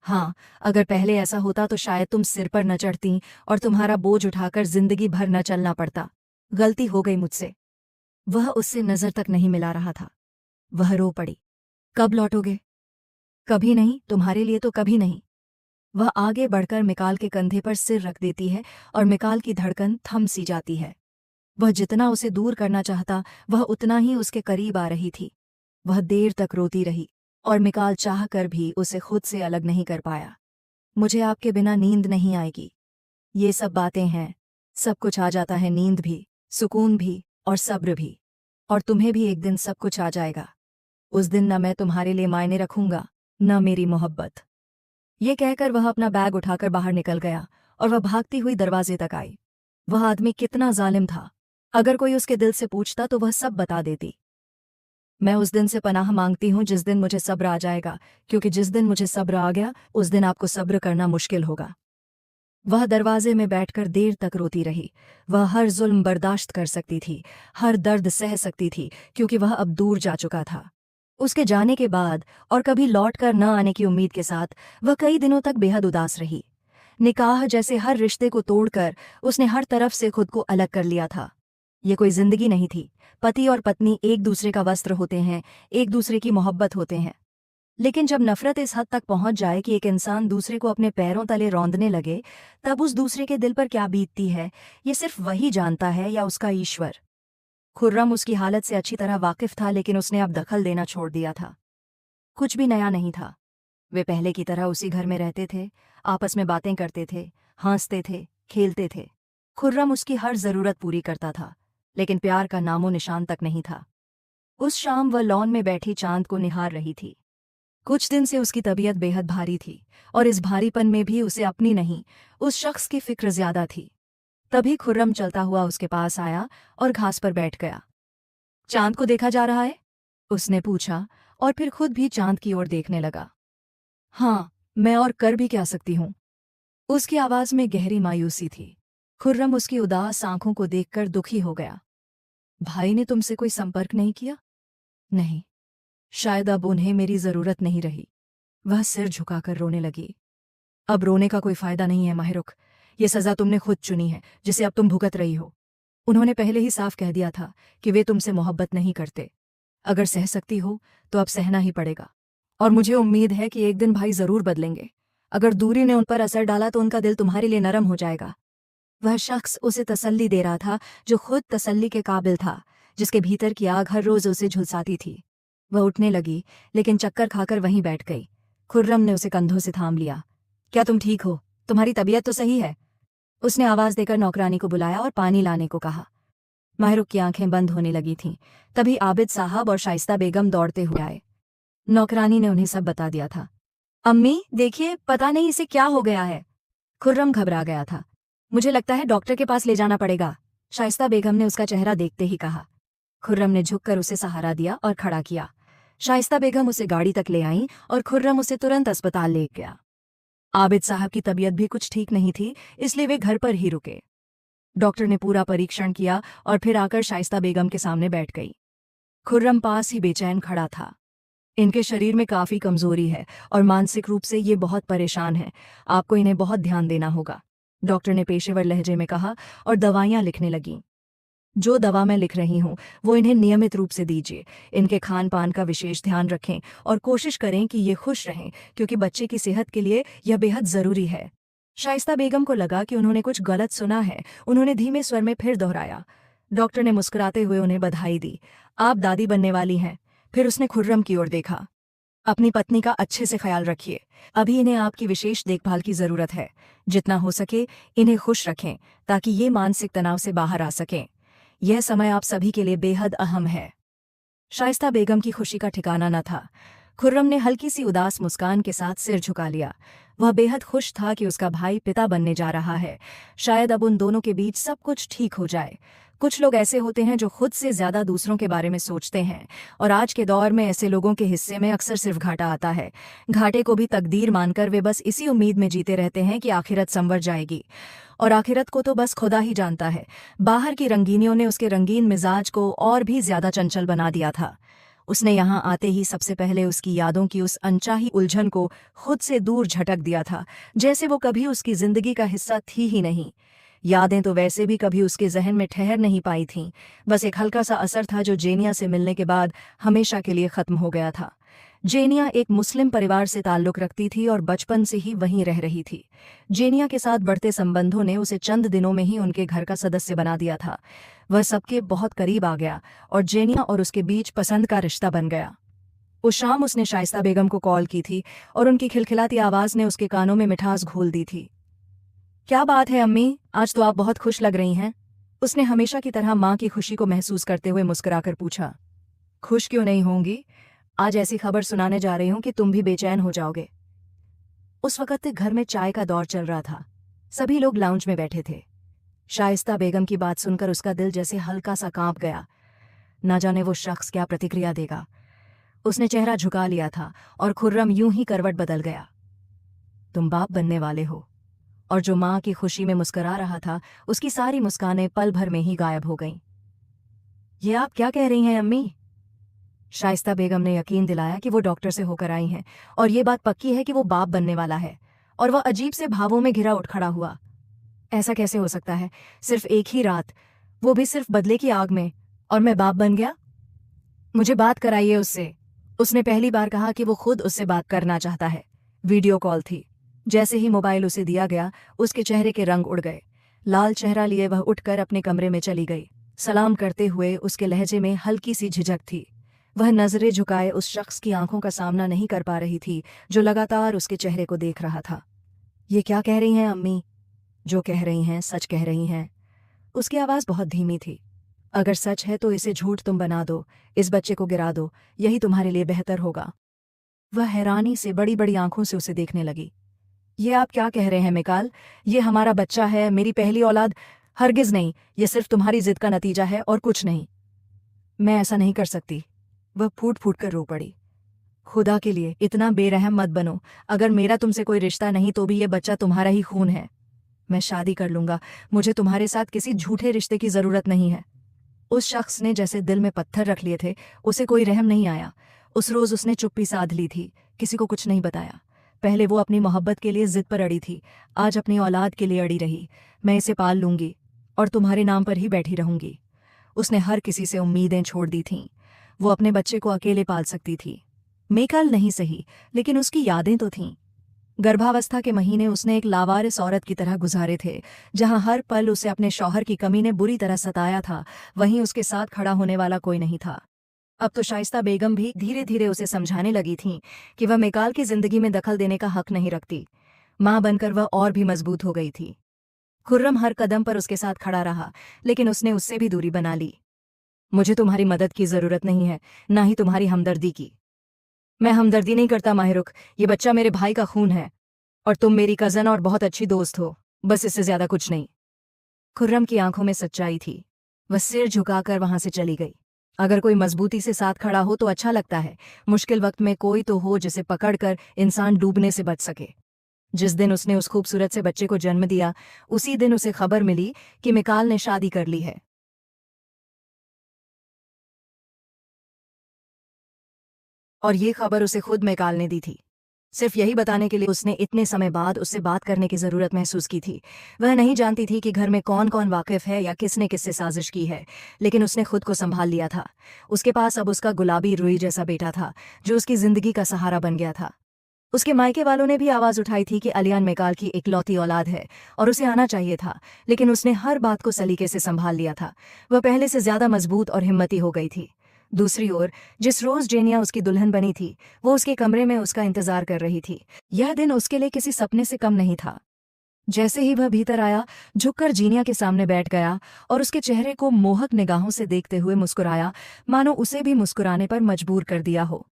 हाँ, अगर पहले ऐसा होता तो शायद तुम सिर पर न चढ़ती और तुम्हारा बोझ उठाकर जिंदगी भर न चलना पड़ता। गलती हो गई मुझसे। वह उससे नजर तक नहीं मिला रहा था। वह रो पड़ी। कब लौटोगे? कभी नहीं, तुम्हारे लिए तो कभी नहीं। वह आगे बढ़कर मिकाल के कंधे पर सिर रख देती है और मिकाल की धड़कन थम सी जाती है। वह जितना उसे दूर करना चाहता, वह उतना ही उसके करीब आ रही थी। वह देर तक रोती रही और मिकाल चाह कर भी उसे खुद से अलग नहीं कर पाया। मुझे आपके बिना नींद नहीं आएगी। ये सब बातें हैं। सब कुछ आ जाता है, नींद भी, सुकून भी और सब्र भी। और तुम्हें भी एक दिन सब कुछ आ जाएगा। उस दिन न मैं तुम्हारे लिए मायने रखूंगा, न मेरी मोहब्बत। ये कहकर वह अपना बैग उठाकर बाहर निकल गया और वह भागती हुई दरवाजे तक आई। वह आदमी कितना जालिम था। अगर कोई उसके दिल से पूछता तो वह सब बता देती। मैं उस दिन से पनाह मांगती हूँ जिस दिन मुझे सब्र आ जाएगा, क्योंकि जिस दिन मुझे सब्र आ गया उस दिन आपको सब्र करना मुश्किल होगा। वह दरवाजे में बैठकर देर तक रोती रही। वह हर जुल्म बर्दाश्त कर सकती थी, हर दर्द सह सकती थी, क्योंकि वह अब दूर जा चुका था। उसके जाने के बाद और कभी लौट कर न आने की उम्मीद के साथ वह कई दिनों तक बेहद उदास रही। निकाह जैसे हर रिश्ते को तोड़कर उसने हर तरफ से खुद को अलग कर लिया था। ये कोई जिंदगी नहीं थी। पति और पत्नी एक दूसरे का वस्त्र होते हैं, एक दूसरे की मोहब्बत होते हैं। लेकिन जब नफरत इस हद तक पहुंच जाए कि एक इंसान दूसरे को अपने पैरों तले रौंदने लगे, तब उस दूसरे के दिल पर क्या बीतती है, ये सिर्फ वही जानता है या उसका ईश्वर। खुर्रम उसकी हालत से अच्छी तरह वाकिफ था, लेकिन उसने अब दखल देना छोड़ दिया था। कुछ भी नया नहीं था। वे पहले की तरह उसी घर में रहते थे, आपस में बातें करते थे, हंसते थे, खेलते थे। खुर्रम उसकी हर जरूरत पूरी करता था, लेकिन प्यार का नामो निशान तक नहीं था। उस शाम वह लॉन में बैठी चांद को निहार रही थी। कुछ दिन से उसकी तबीयत बेहद भारी थी, और इस भारीपन में भी उसे अपनी नहीं, उस शख्स की फिक्र ज्यादा थी। तभी खुर्रम चलता हुआ उसके पास आया और घास पर बैठ गया। चांद को देखा जा रहा है? उसने पूछा, और फिर खुद भी चांद की ओर देखने लगा। हाँ, मैं और कर भी क्या सकती हूँ। उसकी आवाज में गहरी मायूसी थी। खुर्रम उसकी उदास आंखों को देखकर दुखी हो गया। भाई ने तुमसे कोई संपर्क नहीं किया? नहीं, शायद अब उन्हें मेरी जरूरत नहीं रही। वह सिर झुकाकर रोने लगी। अब रोने का कोई फायदा नहीं है माहिरुख। ये सजा तुमने खुद चुनी है, जिसे अब तुम भुगत रही हो। उन्होंने पहले ही साफ कह दिया था कि वे तुमसे मोहब्बत नहीं करते। अगर सह सकती हो तो अब सहना ही पड़ेगा। और मुझे उम्मीद है कि एक दिन भाई जरूर बदलेंगे। अगर दूरी ने उन पर असर डाला तो उनका दिल तुम्हारे लिए नरम हो जाएगा। वह शख्स उसे तसल्ली दे रहा था, जो खुद तसल्ली के काबिल था, जिसके भीतर की आग हर रोज उसे झुलसाती थी। वह उठने लगी, लेकिन चक्कर खाकर वहीं बैठ गई। खुर्रम ने उसे कंधों से थाम लिया। क्या तुम ठीक हो? तुम्हारी तबीयत तो सही है? उसने आवाज देकर नौकरानी को बुलाया और पानी लाने को कहा। माहिरुख की आंखें बंद होने लगी थीं। तभी आबिद साहब और शाइस्ता बेगम दौड़ते हुए आए। नौकरानी ने उन्हें सब बता दिया था। अम्मी देखिए, पता नहीं इसे क्या हो गया है। खुर्रम घबरा गया था। मुझे लगता है डॉक्टर के पास ले जाना पड़ेगा, शाइस्ता बेगम ने उसका चेहरा देखते ही कहा। खुर्रम ने झुककर उसे सहारा दिया और खड़ा किया। शाइस्ता बेगम उसे गाड़ी तक ले आईं और खुर्रम उसे तुरंत अस्पताल ले गया। आबिद साहब की तबीयत भी कुछ ठीक नहीं थी, इसलिए वे घर पर ही रुके। डॉक्टर ने पूरा परीक्षण किया और फिर आकर शाइस्ता बेगम के सामने बैठ गई। खुर्रम पास ही बेचैन खड़ा था। इनके शरीर में काफी कमजोरी है और मानसिक रूप से ये बहुत परेशान है। आपको इन्हें बहुत ध्यान देना होगा, डॉक्टर ने पेशेवर लहजे में कहा और दवाइयां लिखने लगी। जो दवा मैं लिख रही हूँ वो इन्हें नियमित रूप से दीजिए। इनके खान पान का विशेष ध्यान रखें और कोशिश करें कि ये खुश रहें, क्योंकि बच्चे की सेहत के लिए यह बेहद जरूरी है। शाइस्ता बेगम को लगा कि उन्होंने कुछ गलत सुना है। उन्होंने धीमे स्वर में फिर दोहराया। डॉक्टर ने मुस्कुराते हुए उन्हें बधाई दी। आप दादी बनने वाली हैं। फिर उसने खुर्रम की ओर देखा। अपनी पत्नी का अच्छे से ख्याल रखिए। अभी इन्हें आपकी विशेष देखभाल की जरूरत है। जितना हो सके इन्हें खुश रखें, ताकि ये मानसिक तनाव से बाहर आ सकें। यह समय आप सभी के लिए बेहद अहम है। शाइस्ता बेगम की खुशी का ठिकाना न था। खुर्रम ने हल्की सी उदास मुस्कान के साथ सिर झुका लिया। वह बेहद खुश था कि उसका भाई पिता बनने जा रहा है। शायद अब उन दोनों के बीच सब कुछ ठीक हो जाए। कुछ लोग ऐसे होते हैं जो खुद से ज्यादा दूसरों के बारे में सोचते हैं, और आज के दौर में ऐसे लोगों के हिस्से में अक्सर सिर्फ घाटा आता है। घाटे को भी तकदीर मानकर वे बस इसी उम्मीद में जीते रहते हैं कि आखिरत संवर जाएगी, और आखिरत को तो बस खुदा ही जानता है। बाहर की रंगीनियों ने उसके रंगीन मिजाज को और भी ज्यादा चंचल बना दिया था। उसने यहाँ आते ही सबसे पहले उसकी यादों की उस अनचाही उलझन को खुद से दूर झटक दिया था, जैसे वो कभी उसकी जिंदगी का हिस्सा थी ही नहीं। यादें तो वैसे भी कभी उसके जहन में ठहर नहीं पाई थीं। बस एक हल्का सा असर था जो जेनिया से मिलने के बाद हमेशा के लिए खत्म हो गया था। जेनिया एक मुस्लिम परिवार से ताल्लुक रखती थी और बचपन से ही वहीं रह रही थी। जेनिया के साथ बढ़ते संबंधों ने उसे चंद दिनों में ही उनके घर का सदस्य बना दिया था। वह सबके बहुत करीब आ गया और जेनिया और उसके बीच पसंद का रिश्ता बन गया। उस शाम उसने शाइस्ता बेगम को कॉल की थी और उनकी खिलखिलाती आवाज ने उसके कानों में मिठास घोल दी थी। क्या बात है अम्मी, आज तो आप बहुत खुश लग रही हैं। उसने हमेशा की तरह माँ की खुशी को महसूस करते हुए मुस्कुराकर पूछा, खुश क्यों नहीं होंगी? आज ऐसी खबर सुनाने जा रही हूं कि तुम भी बेचैन हो जाओगे। उस वक्त घर में चाय का दौर चल रहा था। सभी लोग लाउंज में बैठे थे। शाइस्ता बेगम की बात सुनकर उसका दिल जैसे हल्का सा कांप गया। ना जाने वो शख्स क्या प्रतिक्रिया देगा। उसने चेहरा झुका लिया था और खुर्रम यूं ही करवट बदल गया। तुम बाप बनने वाले हो। और जो माँ की खुशी में मुस्कुरा रहा था, उसकी सारी मुस्कानें पल भर में ही गायब हो गईं। ये आप क्या कह रही हैं अम्मी? शाइस्ता बेगम ने यकीन दिलाया कि वो डॉक्टर से होकर आई हैं और ये बात पक्की है कि वो बाप बनने वाला है। और वह अजीब से भावों में घिरा उठ खड़ा हुआ। ऐसा कैसे हो सकता है? सिर्फ एक ही रात, वो भी सिर्फ बदले की आग में, और मैं बाप बन गया? मुझे बात कराइए उससे। उसने पहली बार कहा कि वो खुद उससे बात करना चाहता है। वीडियो कॉल थी। जैसे ही मोबाइल उसे दिया गया, उसके चेहरे के रंग उड़ गए। लाल चेहरा लिए वह उठकर अपने कमरे में चली गई। सलाम करते हुए उसके लहजे में हल्की सी झिझक थी। वह नजरें झुकाए उस शख्स की आंखों का सामना नहीं कर पा रही थी जो लगातार उसके चेहरे को देख रहा था। ये क्या कह रही हैं अम्मी? जो कह रही हैं सच कह रही हैं। उसकी आवाज़ बहुत धीमी थी। अगर सच है तो इसे झूठ तुम बना दो, इस बच्चे को गिरा दो, यही तुम्हारे लिए बेहतर होगा। वह हैरानी से बड़ी बड़ी आंखों से उसे देखने लगी। ये आप क्या कह रहे हैं मिकाल? ये हमारा बच्चा है, मेरी पहली औलाद। हरगिज नहीं, ये सिर्फ तुम्हारी जिद का नतीजा है और कुछ नहीं। मैं ऐसा नहीं कर सकती। वह फूट फूट कर रो पड़ी। खुदा के लिए इतना बेरहम मत बनो। अगर मेरा तुमसे कोई रिश्ता नहीं तो भी ये बच्चा तुम्हारा ही खून है। मैं शादी कर लूंगा। मुझे तुम्हारे साथ किसी झूठे रिश्ते की जरूरत नहीं है। उस शख्स ने जैसे दिल में पत्थर रख लिए थे। उसे कोई रहम नहीं आया। उस रोज उसने चुप्पी साध ली थी, किसी को कुछ नहीं बताया। पहले वो अपनी मोहब्बत के लिए जिद पर अड़ी थी, आज अपनी औलाद के लिए अड़ी रही। मैं इसे पाल लूंगी और तुम्हारे नाम पर ही बैठी रहूंगी। उसने हर किसी से उम्मीदें छोड़ दी थीं। वो अपने बच्चे को अकेले पाल सकती थी। मेकाल नहीं सही, लेकिन उसकी यादें तो थीं। गर्भावस्था के महीने उसने एक लावारिस औरत की तरह गुजारे थे। जहां हर पल उसे अपने शौहर की कमी ने बुरी तरह सताया था, वहीं उसके साथ खड़ा होने वाला कोई नहीं था। अब तो शाइस्ता बेगम भी धीरे धीरे उसे समझाने लगी थीं कि वह मेकाल की जिंदगी में दखल देने का हक नहीं रखती। मां बनकर वह और भी मजबूत हो गई थी। खुर्रम हर कदम पर उसके साथ खड़ा रहा, लेकिन उसने उससे भी दूरी बना ली। मुझे तुम्हारी मदद की जरूरत नहीं है, ना ही तुम्हारी हमदर्दी की। मैं हमदर्दी नहीं करता माहिरुख, ये बच्चा मेरे भाई का खून है और तुम मेरी कजन और बहुत अच्छी दोस्त हो, बस इससे ज्यादा कुछ नहीं। खुर्रम की आंखों में सच्चाई थी। वह सिर झुकाकर वहां से चली गई। अगर कोई मजबूती से साथ खड़ा हो तो अच्छा लगता है। मुश्किल वक्त में कोई तो हो जिसे पकड़कर इंसान डूबने से बच सके। जिस दिन उसने उस खूबसूरत से बच्चे को जन्म दिया, उसी दिन उसे खबर मिली कि मिकाल ने शादी कर ली है। और ये खबर उसे खुद मिकाल ने दी थी, सिर्फ यही बताने के लिए उसने इतने समय बाद उससे बात करने की जरूरत महसूस की थी। वह नहीं जानती थी कि घर में कौन कौन वाकिफ है या किसने किससे साजिश की है, लेकिन उसने खुद को संभाल लिया था। उसके पास अब उसका गुलाबी रुई जैसा बेटा था, जो उसकी जिंदगी का सहारा बन गया था। उसके मायके वालों ने भी आवाज उठाई थी कि अलियान मेकाल की इकलौती औलाद है और उसे आना चाहिए था, लेकिन उसने हर बात को सलीके से संभाल लिया था। वह पहले से ज्यादा मजबूत और हिम्मती हो गई थी। दूसरी ओर जिस रोज जेनिया उसकी दुल्हन बनी थी, वो उसके कमरे में उसका इंतजार कर रही थी। यह दिन उसके लिए किसी सपने से कम नहीं था। जैसे ही वह भीतर आया, झुककर जीनिया के सामने बैठ गया और उसके चेहरे को मोहक निगाहों से देखते हुए मुस्कुराया, मानो उसे भी मुस्कुराने पर मजबूर कर दिया हो।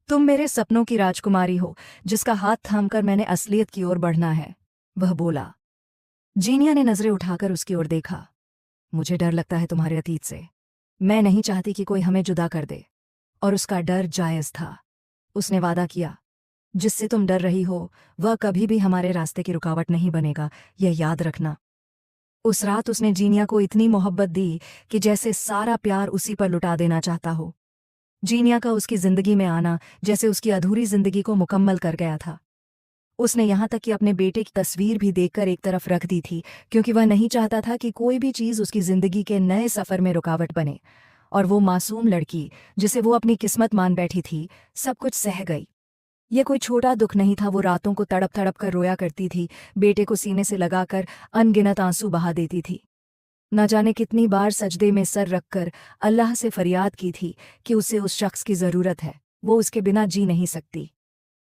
तुम मेरे सपनों की राजकुमारी हो, जिसका हाथ थामकर मैंने असलियत की ओर बढ़ना है, वह बोला। जीनिया ने नजरें उठाकर उसकी ओर देखा। मुझे डर लगता है तुम्हारे अतीत से। मैं नहीं चाहती कि कोई हमें जुदा कर दे। और उसका डर जायज था। उसने वादा किया, जिससे तुम डर रही हो वह कभी भी हमारे रास्ते की रुकावट नहीं बनेगा, यह याद रखना। उस रात उसने जीनिया को इतनी मोहब्बत दी कि जैसे सारा प्यार उसी पर लुटा देना चाहता हो। जीनिया का उसकी जिंदगी में आना जैसे उसकी अधूरी जिंदगी को मुकम्मल कर गया था। उसने यहाँ तक कि अपने बेटे की तस्वीर भी देखकर एक तरफ रख दी थी, क्योंकि वह नहीं चाहता था कि कोई भी चीज़ उसकी जिंदगी के नए सफ़र में रुकावट बने। और वो मासूम लड़की जिसे वो अपनी किस्मत मान बैठी थी, सब कुछ सह गई। ये कोई छोटा दुख नहीं था। वो रातों को तड़प तड़प कर रोया करती थी, बेटे को सीने से लगाकर अनगिनत आंसू बहा देती थी। न जाने कितनी बार सजदे में सर रखकर अल्लाह से फरियाद की थी कि उसे उस शख्स की ज़रूरत है, वो उसके बिना जी नहीं सकती,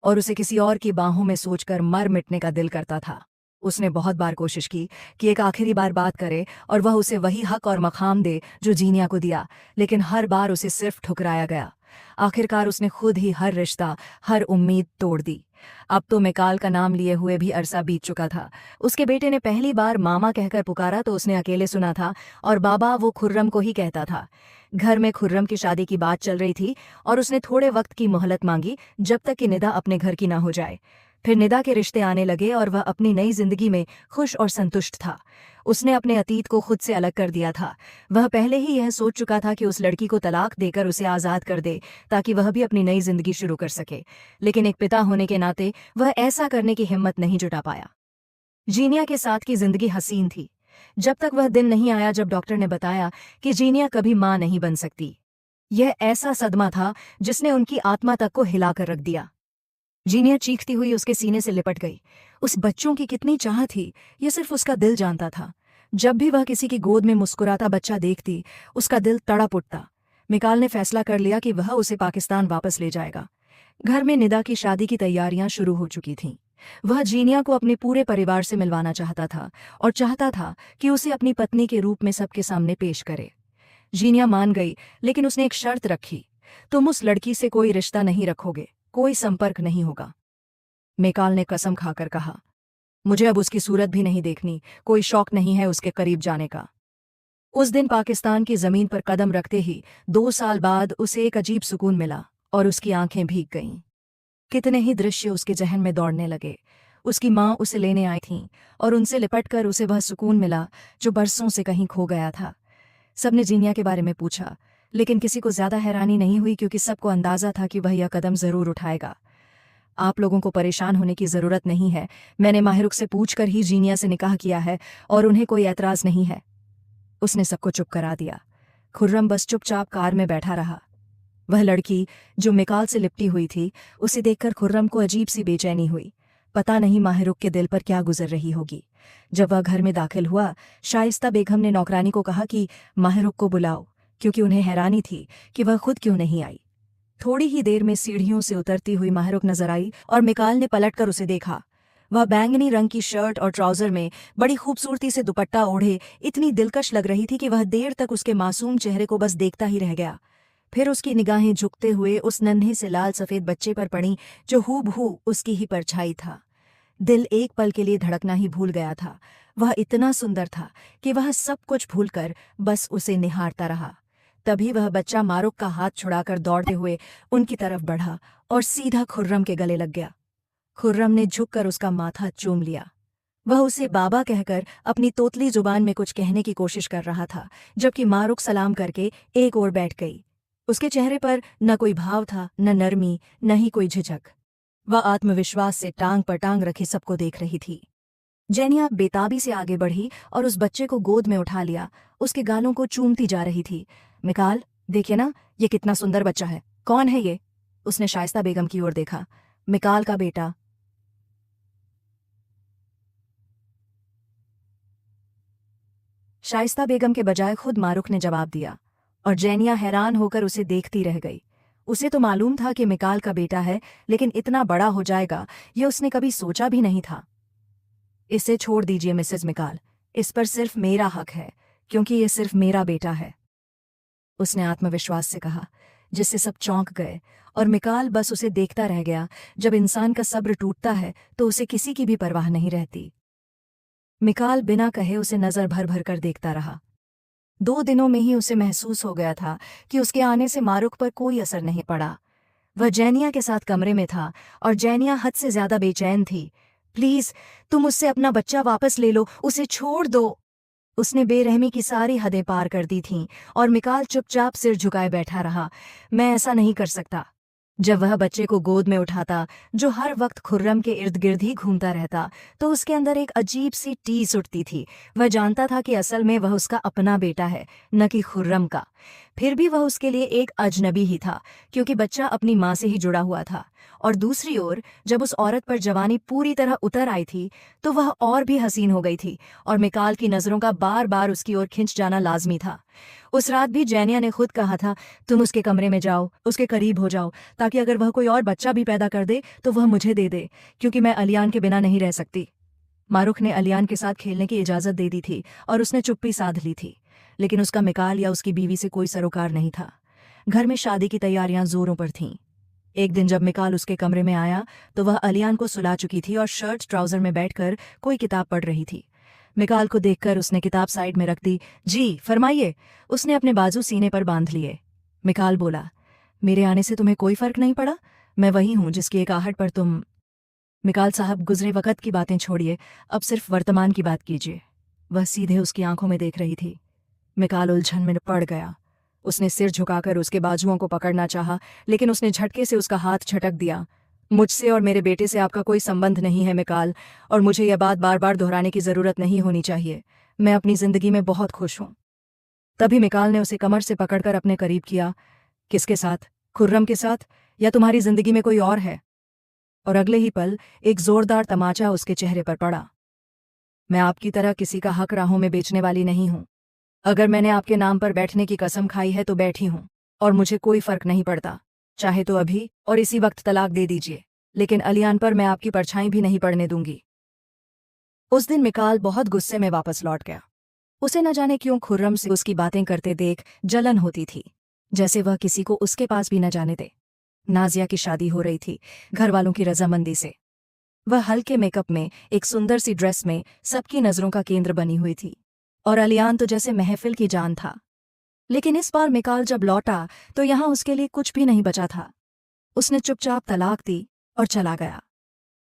और उसे किसी और की बाहों में सोचकर मर मिटने का दिल करता था। उसने बहुत बार कोशिश की कि एक आखिरी बार बात करे और वह उसे वही हक और मकाम दे जो जीनिया को दिया, लेकिन हर बार उसे सिर्फ ठुकराया गया। आखिरकार उसने खुद ही हर रिश्ता, हर उम्मीद तोड़ दी। अब तो मिकाल का नाम लिए हुए भी अरसा बीत चुका था। उसके बेटे ने पहली बार मामा कहकर पुकारा तो उसने अकेले सुना था, और बाबा वो खुर्रम को ही कहता था। घर में खुर्रम की शादी की बात चल रही थी और उसने थोड़े वक्त की मोहलत मांगी, जब तक कि निदा अपने घर की ना हो जाए। फिर निदा के रिश्ते आने लगे और वह अपनी नई जिंदगी में खुश और संतुष्ट था। उसने अपने अतीत को खुद से अलग कर दिया था। वह पहले ही यह सोच चुका था कि उस लड़की को तलाक देकर उसे आज़ाद कर दे, ताकि वह भी अपनी नई जिंदगी शुरू कर सके। लेकिन एक पिता होने के नाते वह ऐसा करने की हिम्मत नहीं जुटा पाया। जीनिया के साथ की जिंदगी हसीन थी, जब तक वह दिन नहीं आया जब डॉक्टर ने बताया कि जीनिया कभी मां नहीं बन सकती। यह ऐसा सदमा था जिसने उनकी आत्मा तक को हिलाकर रख दिया। जीनिया चीखती हुई उसके सीने से लिपट गई। उस बच्चों की कितनी चाह थी, यह सिर्फ उसका दिल जानता था। जब भी वह किसी की गोद में मुस्कुराता बच्चा देखती, उसका दिल तड़प उठता। मिकाल ने फैसला कर लिया कि वह उसे पाकिस्तान वापस ले जाएगा। घर में निदा की शादी की तैयारियां शुरू हो चुकी थीं। वह जीनिया को अपने पूरे परिवार से मिलवाना चाहता था और चाहता था कि उसे अपनी पत्नी के रूप में सबके सामने पेश करे। जीनिया मान गई, लेकिन उसने एक शर्त रखी, तुम उस लड़की से कोई रिश्ता नहीं रखोगे, कोई संपर्क नहीं होगा। मिकाल ने कसम खाकर कहा, मुझे अब उसकी सूरत भी नहीं देखनी, कोई शौक नहीं है उसके करीब जाने का। उस दिन पाकिस्तान की जमीन पर कदम रखते ही 2 साल बाद उसे एक अजीब सुकून मिला और उसकी आंखें भीग गईं। कितने ही दृश्य उसके जहन में दौड़ने लगे। उसकी माँ उसे लेने आई थीं और उनसे लिपटकर उसे वह सुकून मिला जो बरसों से कहीं खो गया था। सबने जीनिया के बारे में पूछा, लेकिन किसी को ज्यादा हैरानी नहीं हुई, क्योंकि सबको अंदाजा था कि वह यह कदम जरूर उठाएगा। आप लोगों को परेशान होने की जरूरत नहीं है, मैंने माहिरुख से पूछकर ही जीनिया से निकाह किया है और उन्हें कोई ऐतराज नहीं है। उसने सबको चुप करा दिया। खुर्रम बस चुपचाप कार में बैठा रहा। वह लड़की जो मिकाल से लिपटी हुई थी, उसे देखकर खुर्रम को अजीब सी बेचैनी हुई। पता नहीं माहिरुख के दिल पर क्या गुजर रही होगी। जब वह घर में दाखिल हुआ, शाइस्ता बेगम ने नौकरानी को कहा कि माहिरुख को बुलाओ, क्योंकि उन्हें हैरानी थी कि वह खुद क्यों नहीं आई। थोड़ी ही देर में सीढ़ियों से उतरती हुई माहिरुख नजर आई और मिकाल ने पलटकर उसे देखा। वह बैंगनी रंग की शर्ट और ट्राउजर में बड़ी खूबसूरती से दुपट्टा ओढ़े इतनी दिलकश लग रही थी कि वह देर तक उसके मासूम चेहरे को बस देखता ही रह गया। फिर उसकी निगाहें झुकते हुए उस नन्हे से लाल सफेद बच्चे पर पड़ी जो हूबहू उसकी ही परछाई था। दिल एक पल के लिए धड़कना ही भूल गया था। वह इतना सुंदर था कि वह सब कुछ भूलकर बस उसे निहारता रहा। तभी वह बच्चा मारुख का हाथ छुड़ाकर दौड़ते हुए उनकी तरफ बढ़ा और सीधा खुर्रम के गले लग गया। खुर्रम ने झुककर उसका माथा चूम लिया। वह उसे बाबा कहकर अपनी तोतली जुबान में कुछ कहने की कोशिश कर रहा था, जबकि मारुख सलाम करके एक ओर बैठ गई। उसके चेहरे पर न कोई भाव था, न नरमी, न ही कोई झिझक। वह आत्मविश्वास से टांग पर टांग रखे सबको देख रही थी। जेनिया बेताबी से आगे बढ़ी और उस बच्चे को गोद में उठा लिया। उसके गालों को चूमती जा रही थी। मिकाल, देखिए ना, ये कितना सुंदर बच्चा है। कौन है ये? उसने शाइस्ता बेगम की ओर देखा। मिकाल का बेटा। शाइस्ता बेगम के बजाय खुद मारुख ने जवाब दिया और जेनिया हैरान होकर उसे देखती रह गई। उसे तो मालूम था कि मिकाल का बेटा है, लेकिन इतना बड़ा हो जाएगा ये उसने कभी सोचा भी नहीं था। इसे छोड़ दीजिए मिसेस मिकाल, इस पर सिर्फ मेरा हक है, क्योंकि ये सिर्फ मेरा बेटा है, उसने आत्मविश्वास से कहा, जिससे सब चौंक गए और मिकाल बस उसे देखता रह गया। जब इंसान का सब्र टूटता है तो उसे किसी की भी परवाह नहीं रहती। मिकाल बिना कहे उसे नजर भर भर कर देखता रहा। 2 दिनों में ही उसे महसूस हो गया था कि उसके आने से मारुख पर कोई असर नहीं पड़ा। वह जेनिया के साथ कमरे में था और जेनिया हद से ज्यादा बेचैन थी। प्लीज, तुम उससे अपना बच्चा वापस ले लो, उसे छोड़ दो। उसने बेरहमी की सारी हदें पार कर दी थीं और मिकाल चुपचाप सिर झुकाए बैठा रहा। मैं ऐसा नहीं कर सकता। जब वह बच्चे को गोद में उठाता, जो हर वक्त खुर्रम के इर्द गिर्द ही घूमता रहता, तो उसके अंदर एक अजीब सी टीस उठती थी। वह जानता था कि असल में वह उसका अपना बेटा है, न कि खुर्रम का। फिर भी वह उसके लिए एक अजनबी ही था, क्योंकि बच्चा अपनी माँ से ही जुड़ा हुआ था। और दूसरी ओर जब उस औरत पर जवानी पूरी तरह उतर आई थी, तो वह और भी हसीन हो गई थी और मिकाल की नज़रों का बार बार उसकी ओर खिंच जाना लाजमी था। उस रात भी जेनिया ने खुद कहा था, तुम उसके कमरे में जाओ, उसके करीब हो जाओ, ताकि अगर वह कोई और बच्चा भी पैदा कर दे तो वह मुझे दे दे, क्योंकि मैं अलियान के बिना नहीं रह सकती। मारुख ने अलियान के साथ खेलने की इजाजत दे दी थी और उसने चुप्पी साध ली थी, लेकिन उसका मिकाल या उसकी बीवी से कोई सरोकार नहीं था। घर में शादी की तैयारियां जोरों पर थीं। एक दिन जब मिकाल उसके कमरे में आया तो वह अलियान को सुला चुकी थी और शर्ट ट्राउजर में बैठकर कोई किताब पढ़ रही थी। मिकाल को देखकर उसने किताब साइड में रख दी। जी फरमाइए। उसने अपने बाजू सीने पर बांध लिए। मिकाल बोला, मेरे आने से तुम्हें कोई फर्क नहीं पड़ा? मैं वही हूं जिसकी एक आहट पर तुम। मिकाल साहब, गुजरे वक्त की बातें छोड़िए, अब सिर्फ वर्तमान की बात कीजिए। वह सीधे उसकी आंखों में देख रही थी। मिकाल उलझन में पड़ गया। उसने सिर झुकाकर उसके बाजुओं को पकड़ना चाहा, लेकिन उसने झटके से उसका हाथ झटक दिया। मुझसे और मेरे बेटे से आपका कोई संबंध नहीं है मिकाल, और मुझे यह बात बार बार दोहराने की जरूरत नहीं होनी चाहिए। मैं अपनी जिंदगी में बहुत खुश हूं। तभी मिकाल ने उसे कमर से पकड़कर अपने करीब किया। किसके साथ? खुर्रम के साथ, या तुम्हारी जिंदगी में कोई और है? और अगले ही पल एक जोरदार तमाचा उसके चेहरे पर पड़ा। मैं आपकी तरह किसी का हक राहों में बेचने वाली नहीं हूं। अगर मैंने आपके नाम पर बैठने की कसम खाई है तो बैठी हूं, और मुझे कोई फर्क नहीं पड़ता। चाहे तो अभी और इसी वक्त तलाक दे दीजिए, लेकिन अलियान पर मैं आपकी परछाई भी नहीं पड़ने दूंगी। उस दिन मिकाल बहुत गुस्से में वापस लौट गया। उसे न जाने क्यों खुर्रम से उसकी बातें करते देख जलन होती थी, जैसे वह किसी को उसके पास भी न जाने दे। नाजिया की शादी हो रही थी, घर वालों की रजामंदी से। वह हल्के मेकअप में, एक सुंदर सी ड्रेस में सबकी नजरों का केंद्र बनी हुई थी, और अलियान तो जैसे महफिल की जान था। लेकिन इस बार मिकाल जब लौटा तो यहां उसके लिए कुछ भी नहीं बचा था। उसने चुपचाप तलाक दी और चला गया,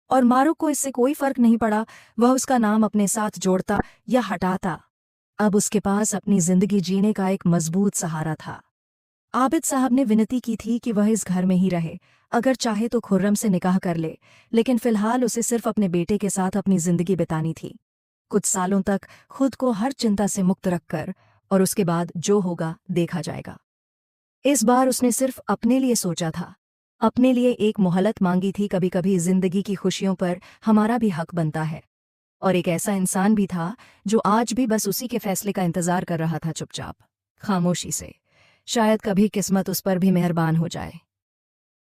और मारुख को इससे कोई फर्क नहीं पड़ा वह उसका नाम अपने साथ जोड़ता या हटाता। अब उसके पास अपनी जिंदगी जीने का एक मजबूत सहारा था। आबिद साहब ने विनती की थी कि वह इस घर में ही रहे, अगर चाहे तो खुर्रम से निकाह कर ले, लेकिन फिलहाल उसे सिर्फ अपने बेटे के साथ अपनी जिंदगी बितानी थी, कुछ सालों तक खुद को हर चिंता से मुक्त रखकर, और उसके बाद जो होगा देखा जाएगा। इस बार उसने सिर्फ अपने लिए सोचा था, अपने लिए एक मोहलत मांगी थी। कभी कभी जिंदगी की खुशियों पर हमारा भी हक बनता है। और एक ऐसा इंसान भी था जो आज भी बस उसी के फैसले का इंतजार कर रहा था, चुपचाप, खामोशी से। शायद कभी किस्मत उस पर भी मेहरबान हो जाए।